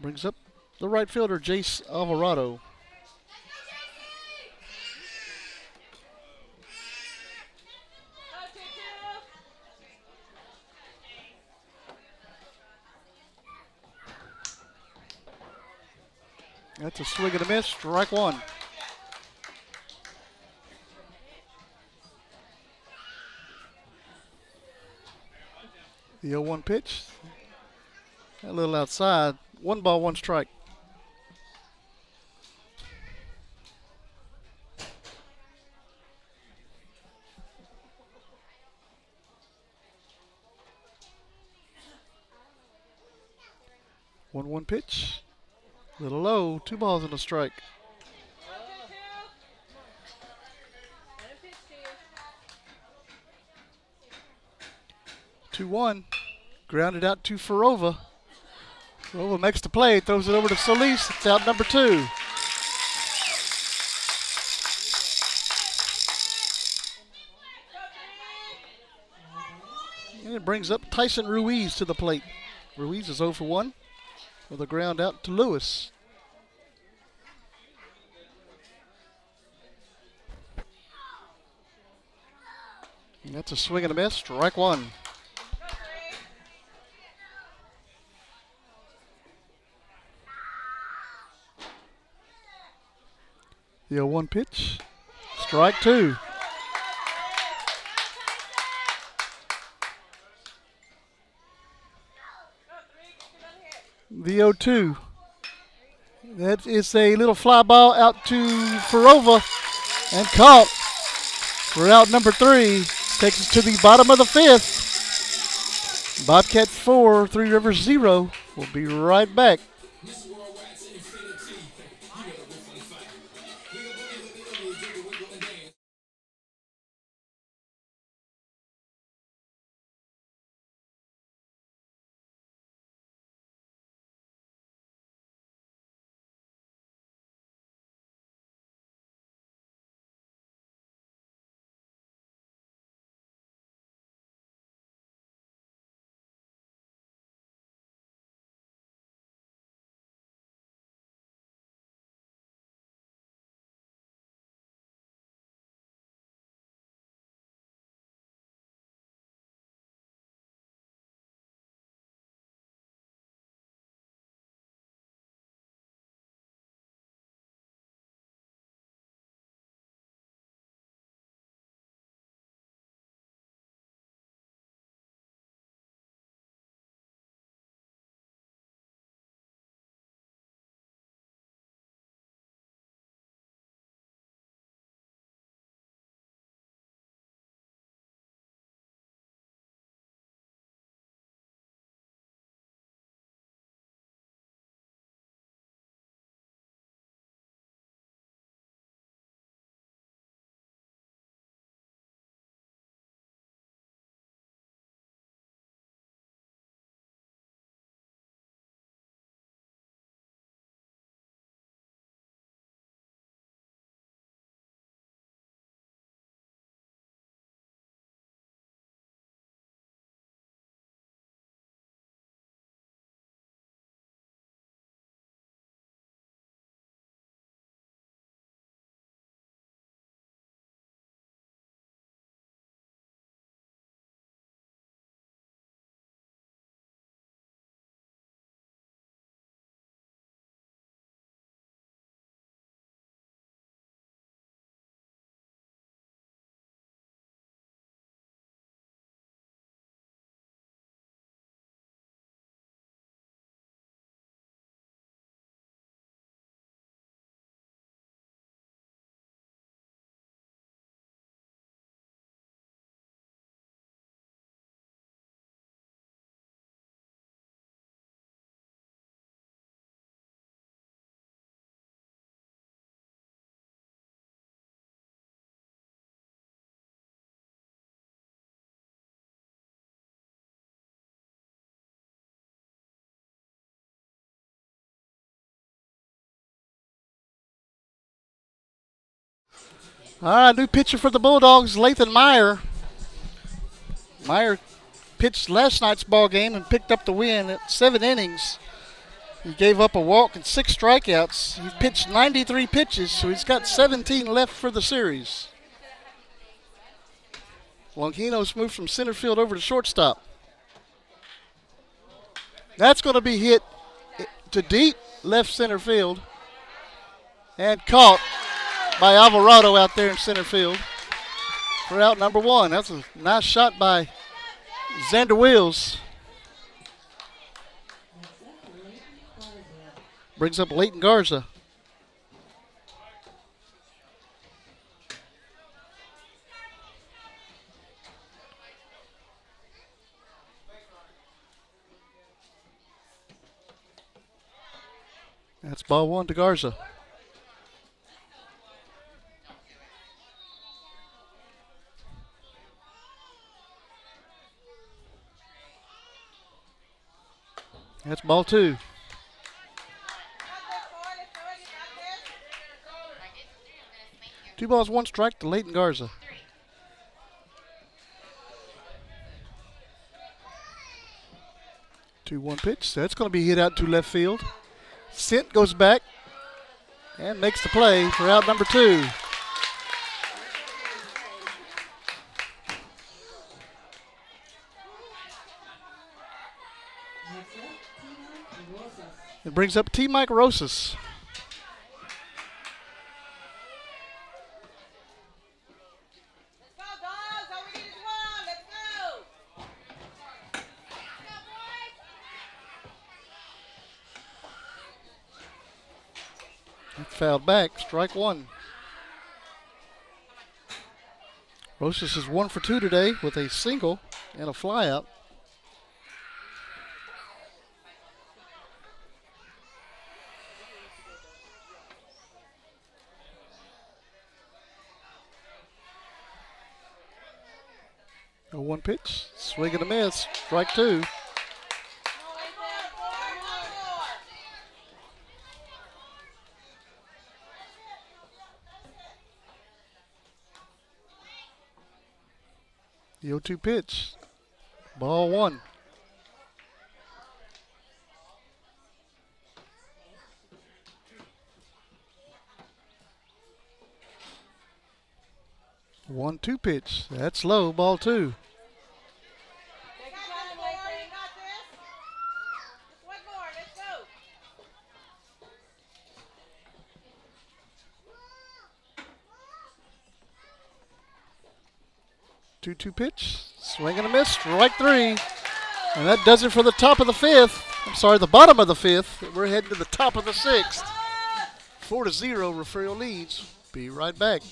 Brings up the right fielder, Jace Alvarado. That's a swing and a miss, strike 1. The 0-1 pitch. A little outside. 1 ball, 1 strike. 1-1 pitch. Little low. 2 balls and a strike. 2-1. Grounded out to Farova. Farova makes the play. Throws it over to Solis. It's out number 2. And it brings up Tyson Ruiz to the plate. Ruiz is 0 for 1 with a ground out to Lewis. And that's a swing and a miss. Strike 1. The 0-1 pitch. Strike 2. The 0-2. That is a little fly ball out to Farova and caught for out number 3. Takes us to the bottom of the 5th. Bobcats 4, Three Rivers 0. We'll be right back. All right, new pitcher for the Bulldogs, Lathan Meyer. Meyer pitched last night's ball game and picked up the win at 7 innings. He gave up a walk and 6 strikeouts. He pitched 93 pitches, so he's got 17 left for the series. Longinos moved from center field over to shortstop. That's going to be hit to deep left center field and caught by Alvarado out there in center field for out number 1. That's a nice shot by Xander Wills. Brings up Leighton Garza. That's ball one to Garza. That's ball two. Two balls, one strike to Leighton Garza. Two one pitch. That's going to be hit out to left field. Sint goes back and makes the play for out number two. It brings up T. Mike Rosas. Fouled back, strike one. Rosas is 1 for 2 today with a single and a flyout. A one pitch, swing and a miss, strike two. The 0-2 pitch. Ball one. One-two pitch. That's low. Ball two. Two pitch, swing and a miss, strike three. And that does it for the top of the fifth. I'm sorry, the bottom of the fifth. We're heading to the top of the sixth. 4-0, Refugio leads. Be right back.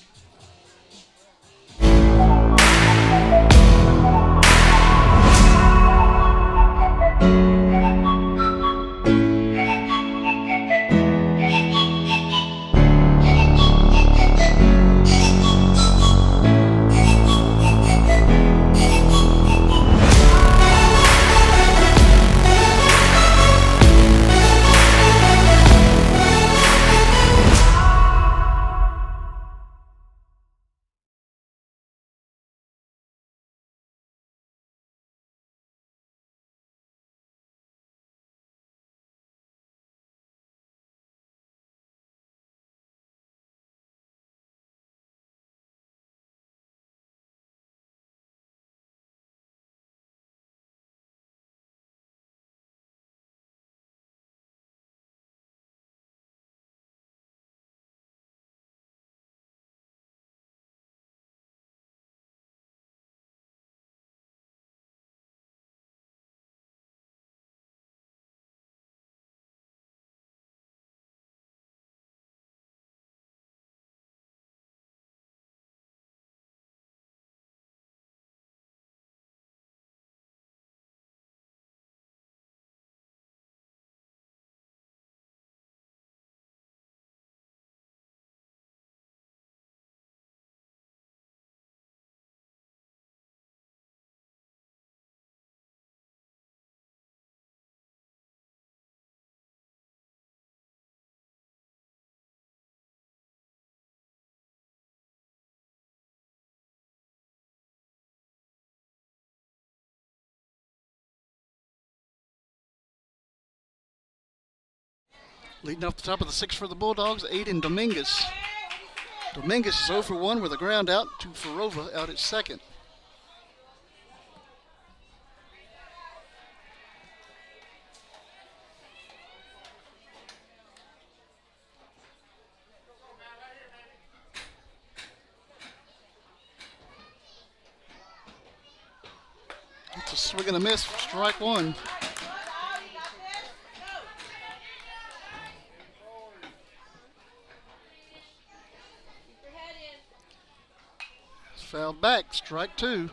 Leading off the top of the sixth for the Bulldogs, Aiden Dominguez. Dominguez is 0 for 1 with a ground out to Farova out at second. It's a swing and a miss, strike one. Fouled back, strike two.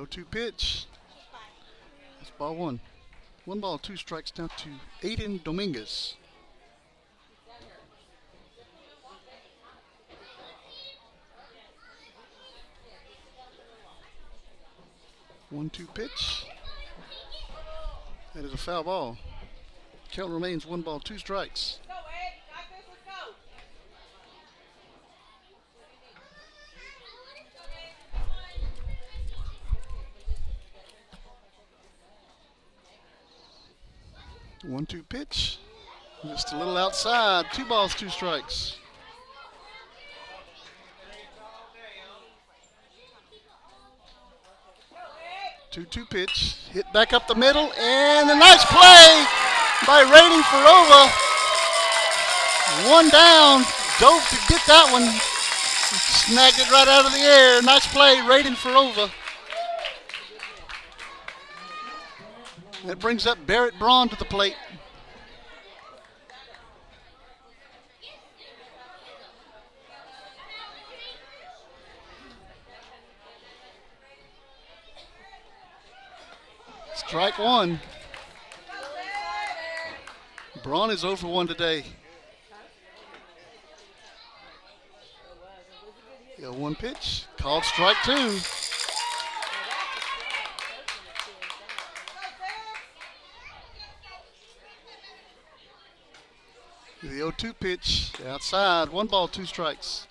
0-2 pitch. That's ball one. 1 ball, 2 strikes down to Aiden Dominguez. One-two pitch. That is a foul ball. Count remains 1 ball, 2 strikes. Go, Ed. You got this. Let's go. One-two pitch. Just a little outside. 2 balls, 2 strikes. Two-two pitch. Hit back up the middle, and a nice play by Rating Farova. 1 down. Dove to get that one. Snagged it right out of the air. Nice play, Rating Farova. That brings up Barrett Braun to the plate. Strike one. Braun is 0 for 1 today. The 1 pitch. Called strike 2. The 0-2 pitch. Outside. 1 ball, 2 strikes.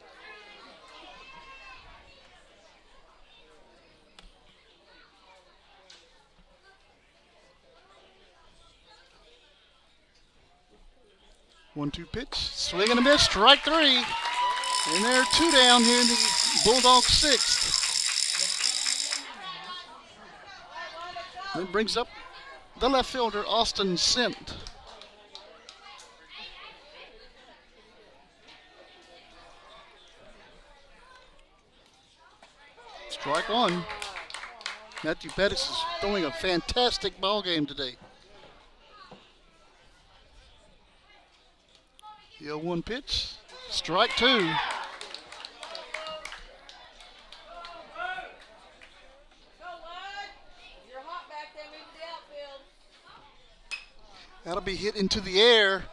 One-two pitch, swing and a miss, strike 3. And there are 2 down here in the Bulldogs' 6th. That brings up the left fielder, Austin Simt. Strike 1. Matthew Pettis is throwing a fantastic ball game today. The 0-1 pitch, strike 2. You're hot back there. Move to the outfield. That'll be hit into the air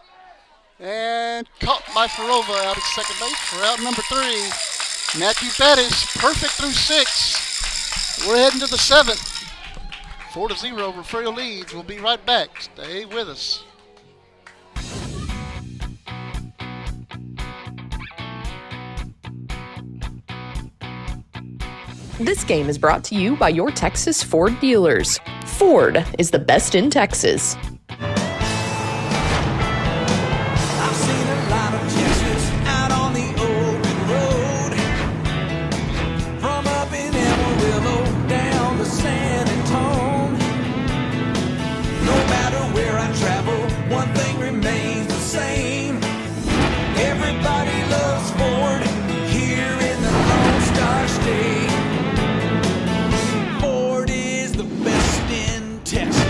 and caught by Farova out at second base for out number 3. Matthew Pettis, perfect through 6. We're heading to the 7th. 4-0, Refugio leads. We'll be right back. Stay with us. This game is brought to you by your Texas Ford dealers. Ford is the best in Texas. I've seen a lot of Texas out on the open road. From up in Amarillo down to San Antonio. No matter where I travel, one thing remains the same. Everybody loves Ford here in the Lone Star State. Ford is the best in Texas.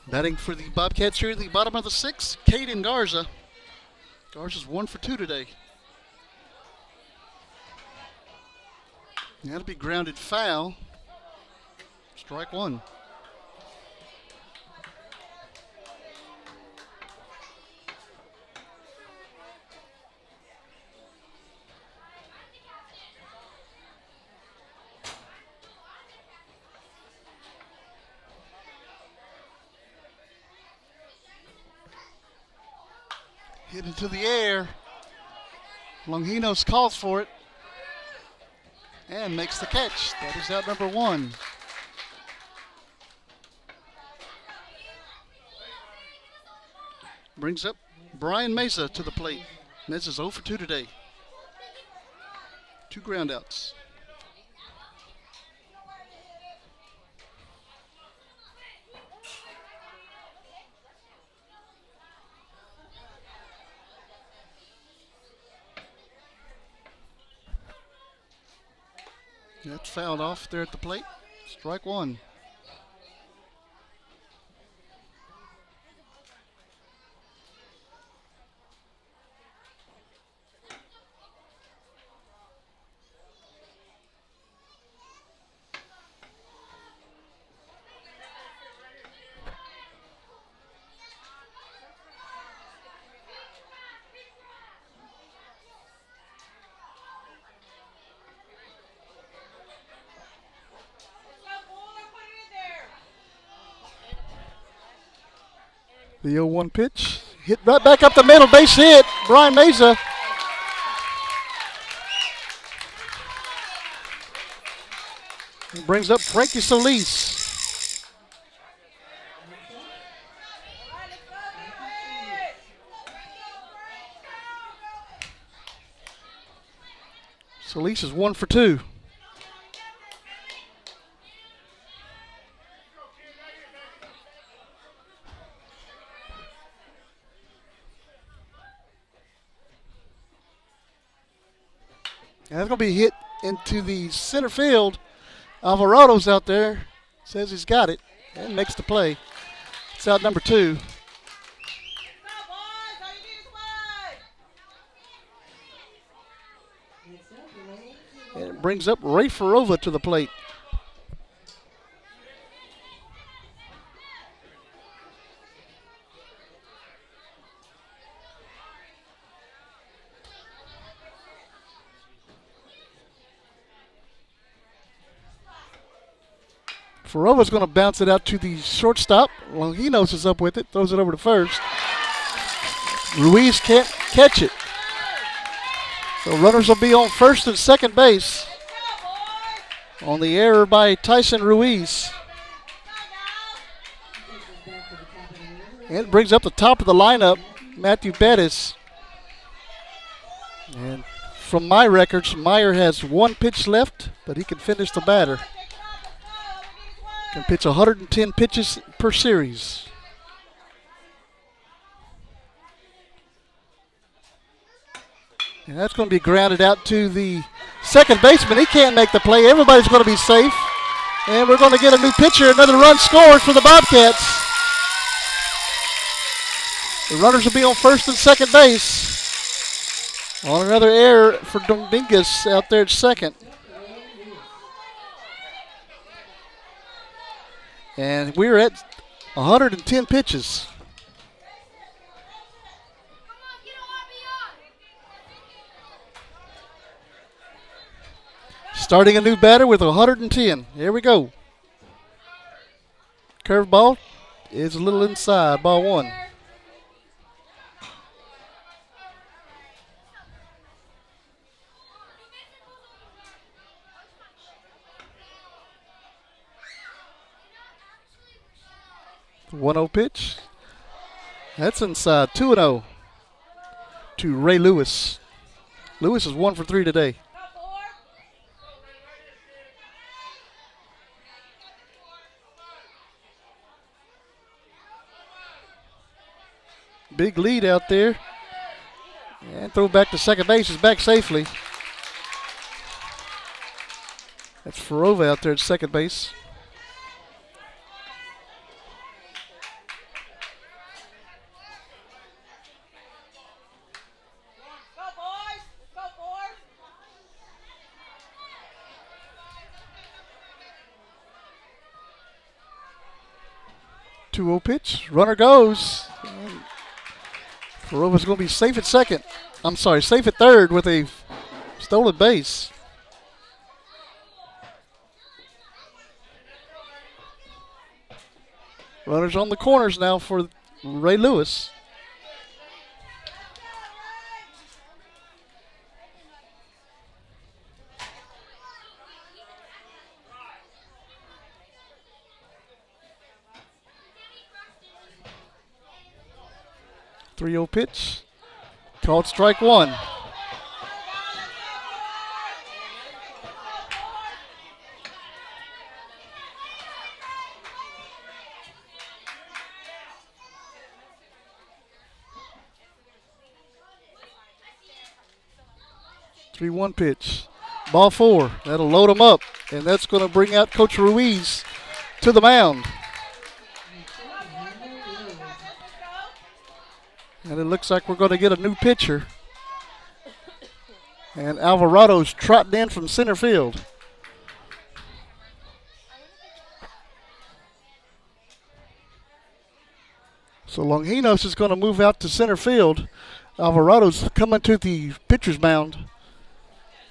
Batting for the Bobcats here at the bottom of the 6th, Caden Garza. Garza's 1 for 2 today. That'll be grounded foul. Strike 1. Hit into the air. Longinos calls for it and makes the catch. That is out number 1. Brings up Brian Mesa to the plate. Mesa's 0 for 2 today. 2 groundouts. That's fouled off there at the plate. Strike 1. The 0-1 pitch. Hit right back up the middle. Base hit. Brian Mesa. He brings up Frankie Solis. Solis is 1 for 2. And that's going to be hit into the center field. Alvarado's out there. Says he's got it and makes the play. It's out number 2. And it brings up Ray Farova to the plate. Farova's going to bounce it out to the shortstop. Longinos is up with it, throws it over to first. Ruiz can't catch it. So runners will be on first and second base on the error by Tyson Ruiz. And it brings up the top of the lineup, Matthew Bettis. And from my records, Meyer has 1 pitch left, but he can finish the batter. Can pitch 110 pitches per series. And that's going to be grounded out to the second baseman. He can't make the play. Everybody's going to be safe. And we're going to get a new pitcher. Another run scored for the Bobcats. The runners will be on first and second base. On another error for Dominguez out there at second. And we're at 110 pitches. Starting a new batter with 110. Here we go. Curveball is a little inside, ball 1. The 1-0 pitch. That's inside. 2-0 to Ray Lewis. Lewis is 1 for 3 today. Big lead out there. And throw back to second base. Is back safely. That's Farova out there at second base. Two 2-0 pitch. Runner goes. Farova's going to be safe at second. I'm sorry, safe at third with a stolen base. Runners on the corners now for Ray Lewis. 3-0 pitch. Called strike one. Three-one pitch. Ball four. That'll load them up, and that's going to bring out Coach Ruiz to the mound. And it looks like we're going to get a new pitcher. And Alvarado's trotting in from center field. So Longinos is going to move out to center field. Alvarado's coming to the pitcher's mound.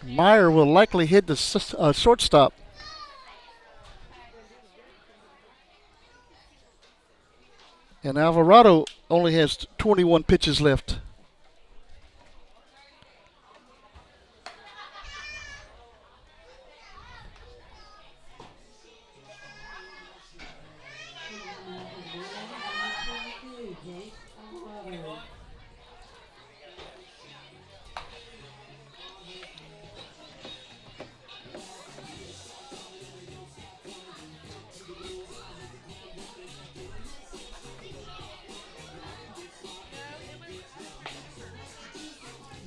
Meyer will likely hit the shortstop. And Alvarado only has 21 pitches left.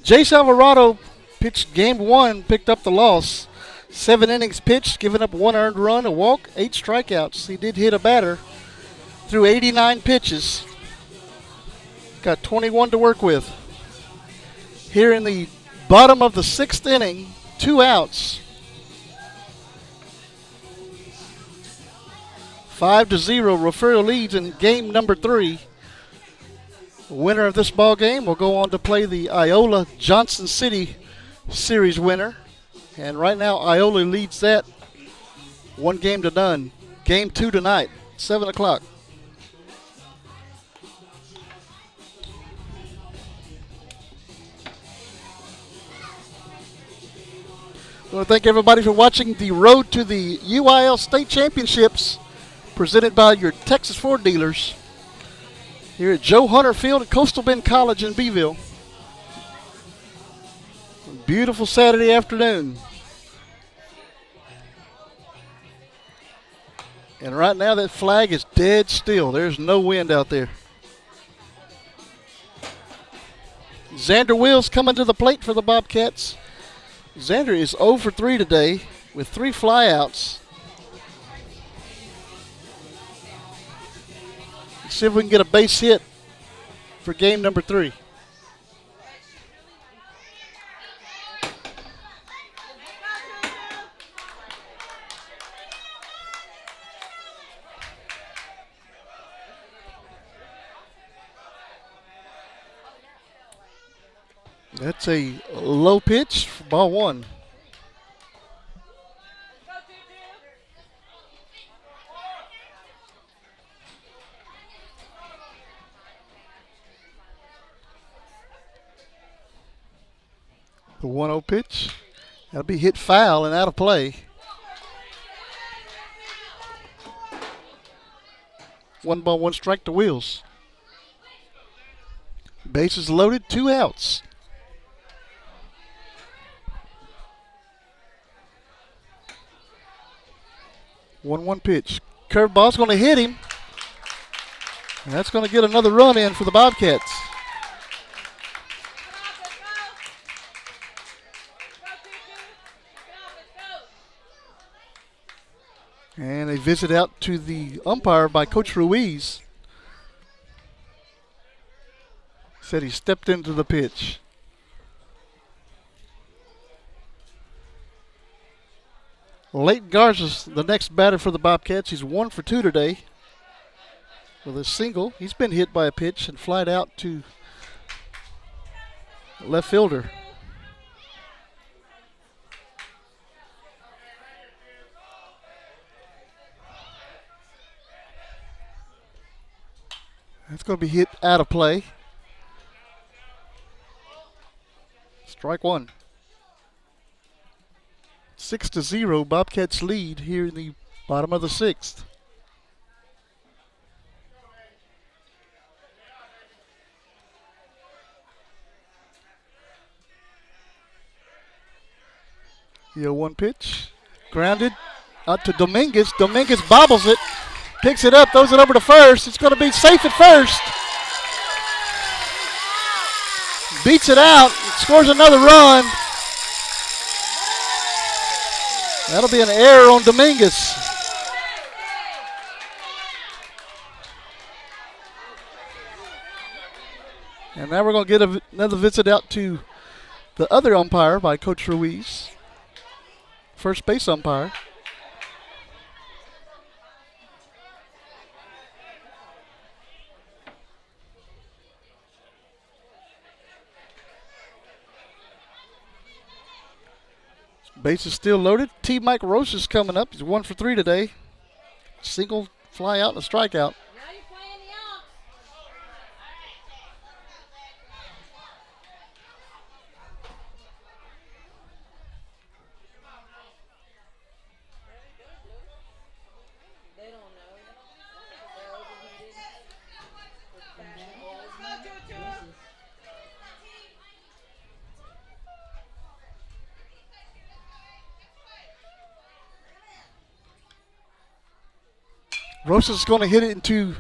Jace Alvarado pitched game one, picked up the loss. 7 innings pitched, giving up 1 earned run, a walk, 8 strikeouts. He did hit a batter through 89 pitches. Got 21 to work with. Here in the bottom of the 6th inning, 2 outs. 5-0, Refugio leads in game number 3. The winner of this ball game will go on to play the Iola Johnson City Series winner. And right now, Iola leads that 1 game to none. Game 2 tonight, 7 o'clock. I want to thank everybody for watching the Road to the UIL State Championships presented by your Texas Ford dealers here at Joe Hunter Field at Coastal Bend College in Beeville. Beautiful Saturday afternoon. And right now that flag is dead still. There's no wind out there. Xander Wills coming to the plate for the Bobcats. Xander is 0 for 3 today with 3 flyouts. Let's see if we can get a base hit for game number 3. That's a low pitch for ball 1. The 1-0 pitch. That'll be hit foul and out of play. 1 ball, 1 strike to Wheels. Bases loaded, 2 outs. 1-1 pitch. Curveball's going to hit him. And that's going to get another run in for the Bobcats. And a visit out to the umpire by Coach Ruiz. Said he stepped into the pitch. Leighton Garza's the next batter for the Bobcats. He's 1 for 2 today with a single. He's been hit by a pitch and flied out to left fielder. That's going to be hit out of play. Strike 1. 6-0, Bobcats lead here in the bottom of the 6th. The 0-1 pitch. Grounded out to Dominguez. Dominguez bobbles it. Picks it up, throws it over to first. It's going to be safe at first. Beats it out, scores another run. That'll be an error on Dominguez. And now we're going to get another visit out to the other umpire by Coach Ruiz, first base umpire. Base is still loaded. T. Mike Roche is coming up. He's 1 for 3 today. Single, fly out, and a strikeout. Now you're playing the umps. They don't know. They're overheated. Let's go, Choo-Choo. Roche is going to hit it into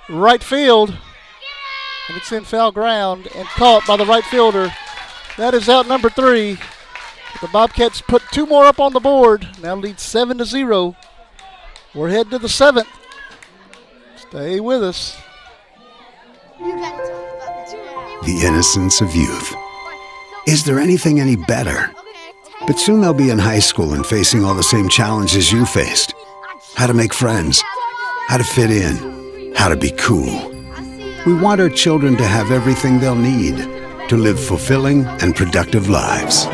right field. And it's in foul ground and caught by the right fielder. That is out number 3. The Bobcats put 2 more up on the board. Now lead 7-0. We're heading to the 7th. Stay with us. The innocence of youth. Is there anything any better? But soon they'll be in high school and facing all the same challenges you faced. How to make friends, how to fit in, how to be cool. We want our children to have everything they'll need to live fulfilling and productive lives.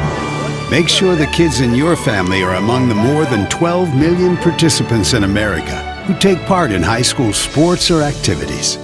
Make sure the kids in your family are among the more than 12 million participants in America who take part in high school sports or activities.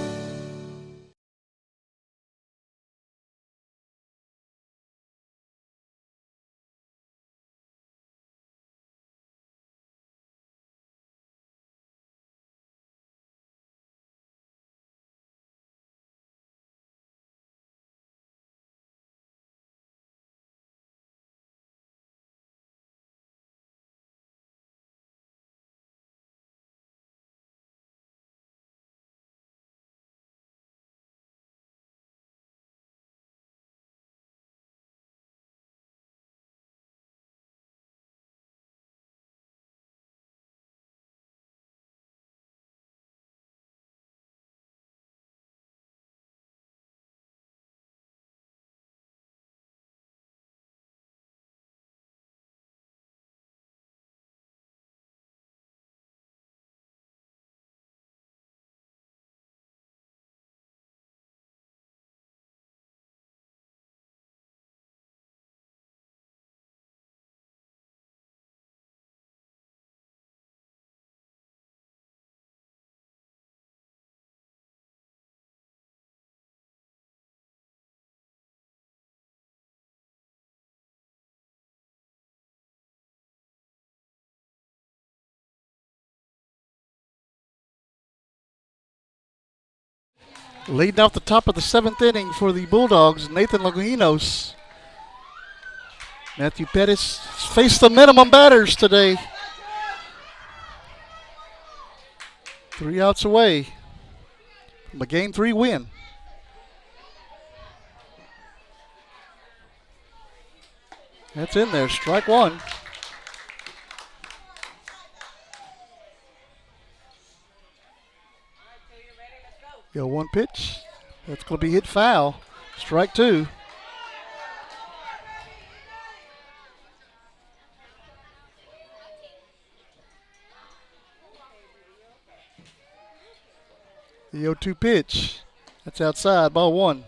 Leading off the top of the 7th inning for the Bulldogs, Nathan Longinos. Matthew Pettis faced the minimum batters today. 3 outs away from a Game 3 win. That's in there, strike 1. The 0-1 pitch. That's going to be hit foul. Strike 2. The 0-2 pitch. That's outside, ball 1.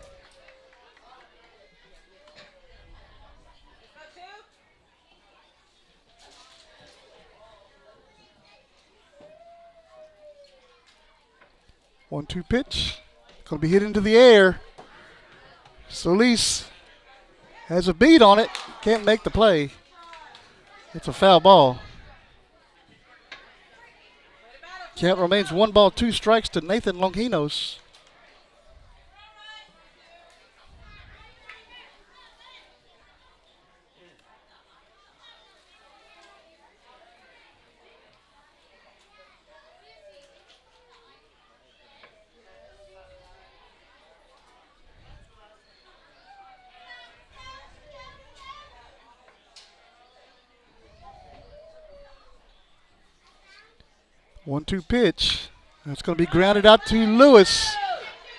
One-two pitch. Going to be hit into the air. Solis has a beat on it. Can't make the play. It's a foul ball. Count remains 1 ball, 2 strikes to Nathan Longinos. 1-2 pitch. That's going to be grounded out to Lewis.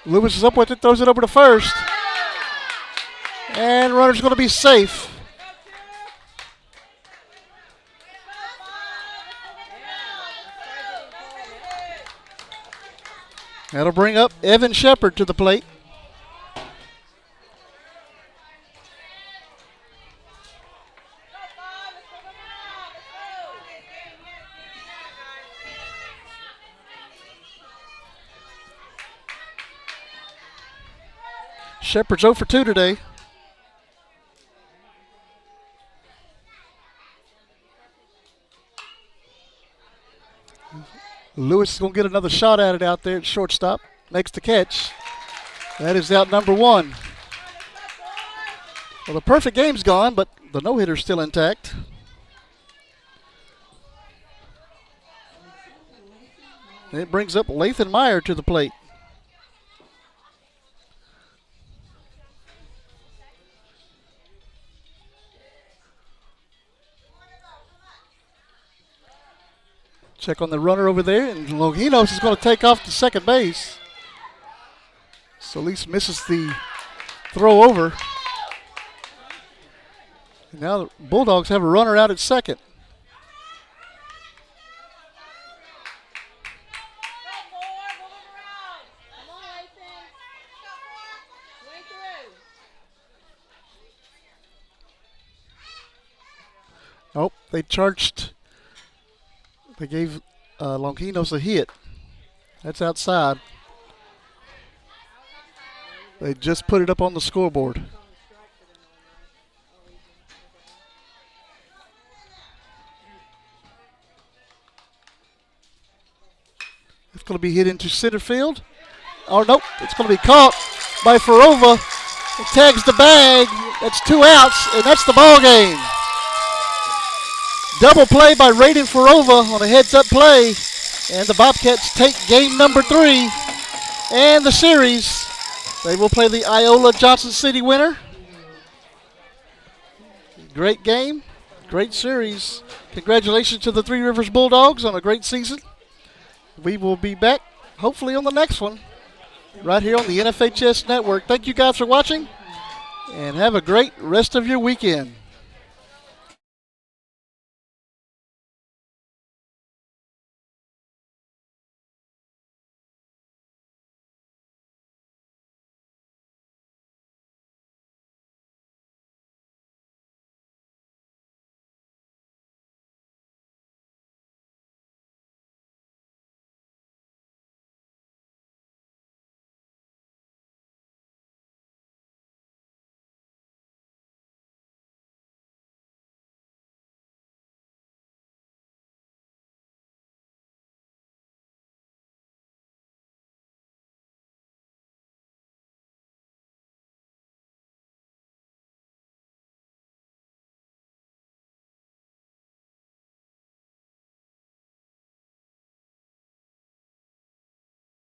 Lewis is up with it, throws it over to first. And runner's going to be safe. That'll bring up Evan Shepard to the plate. Shepard's 0 for 2 today. Lewis is going to get another shot at it out there at shortstop. Makes the catch. That is out number 1. Well, the perfect game's gone, but the no-hitter's still intact. It brings up Lathan Meyer to the plate. Check on the runner over there, and Longinos is going to take off to second base. Solis misses the throw over. And now the Bulldogs have a runner out at second. Oh, they charged. They gave Longinos a hit. That's outside. They just put it up on the scoreboard. It's going to be hit into center field. Oh, nope. It's going to be caught by Farova. It tags the bag. That's 2 outs, and that's the ball game. Double play by Raiden Farova on a heads-up play. And the Bobcats take game number 3 and the series. They will play the Iola Johnson City winner. Great game. Great series. Congratulations to the Three Rivers Bulldogs on a great season. We will be back hopefully on the next one right here on the NFHS Network. Thank you guys for watching, and have a great rest of your weekend.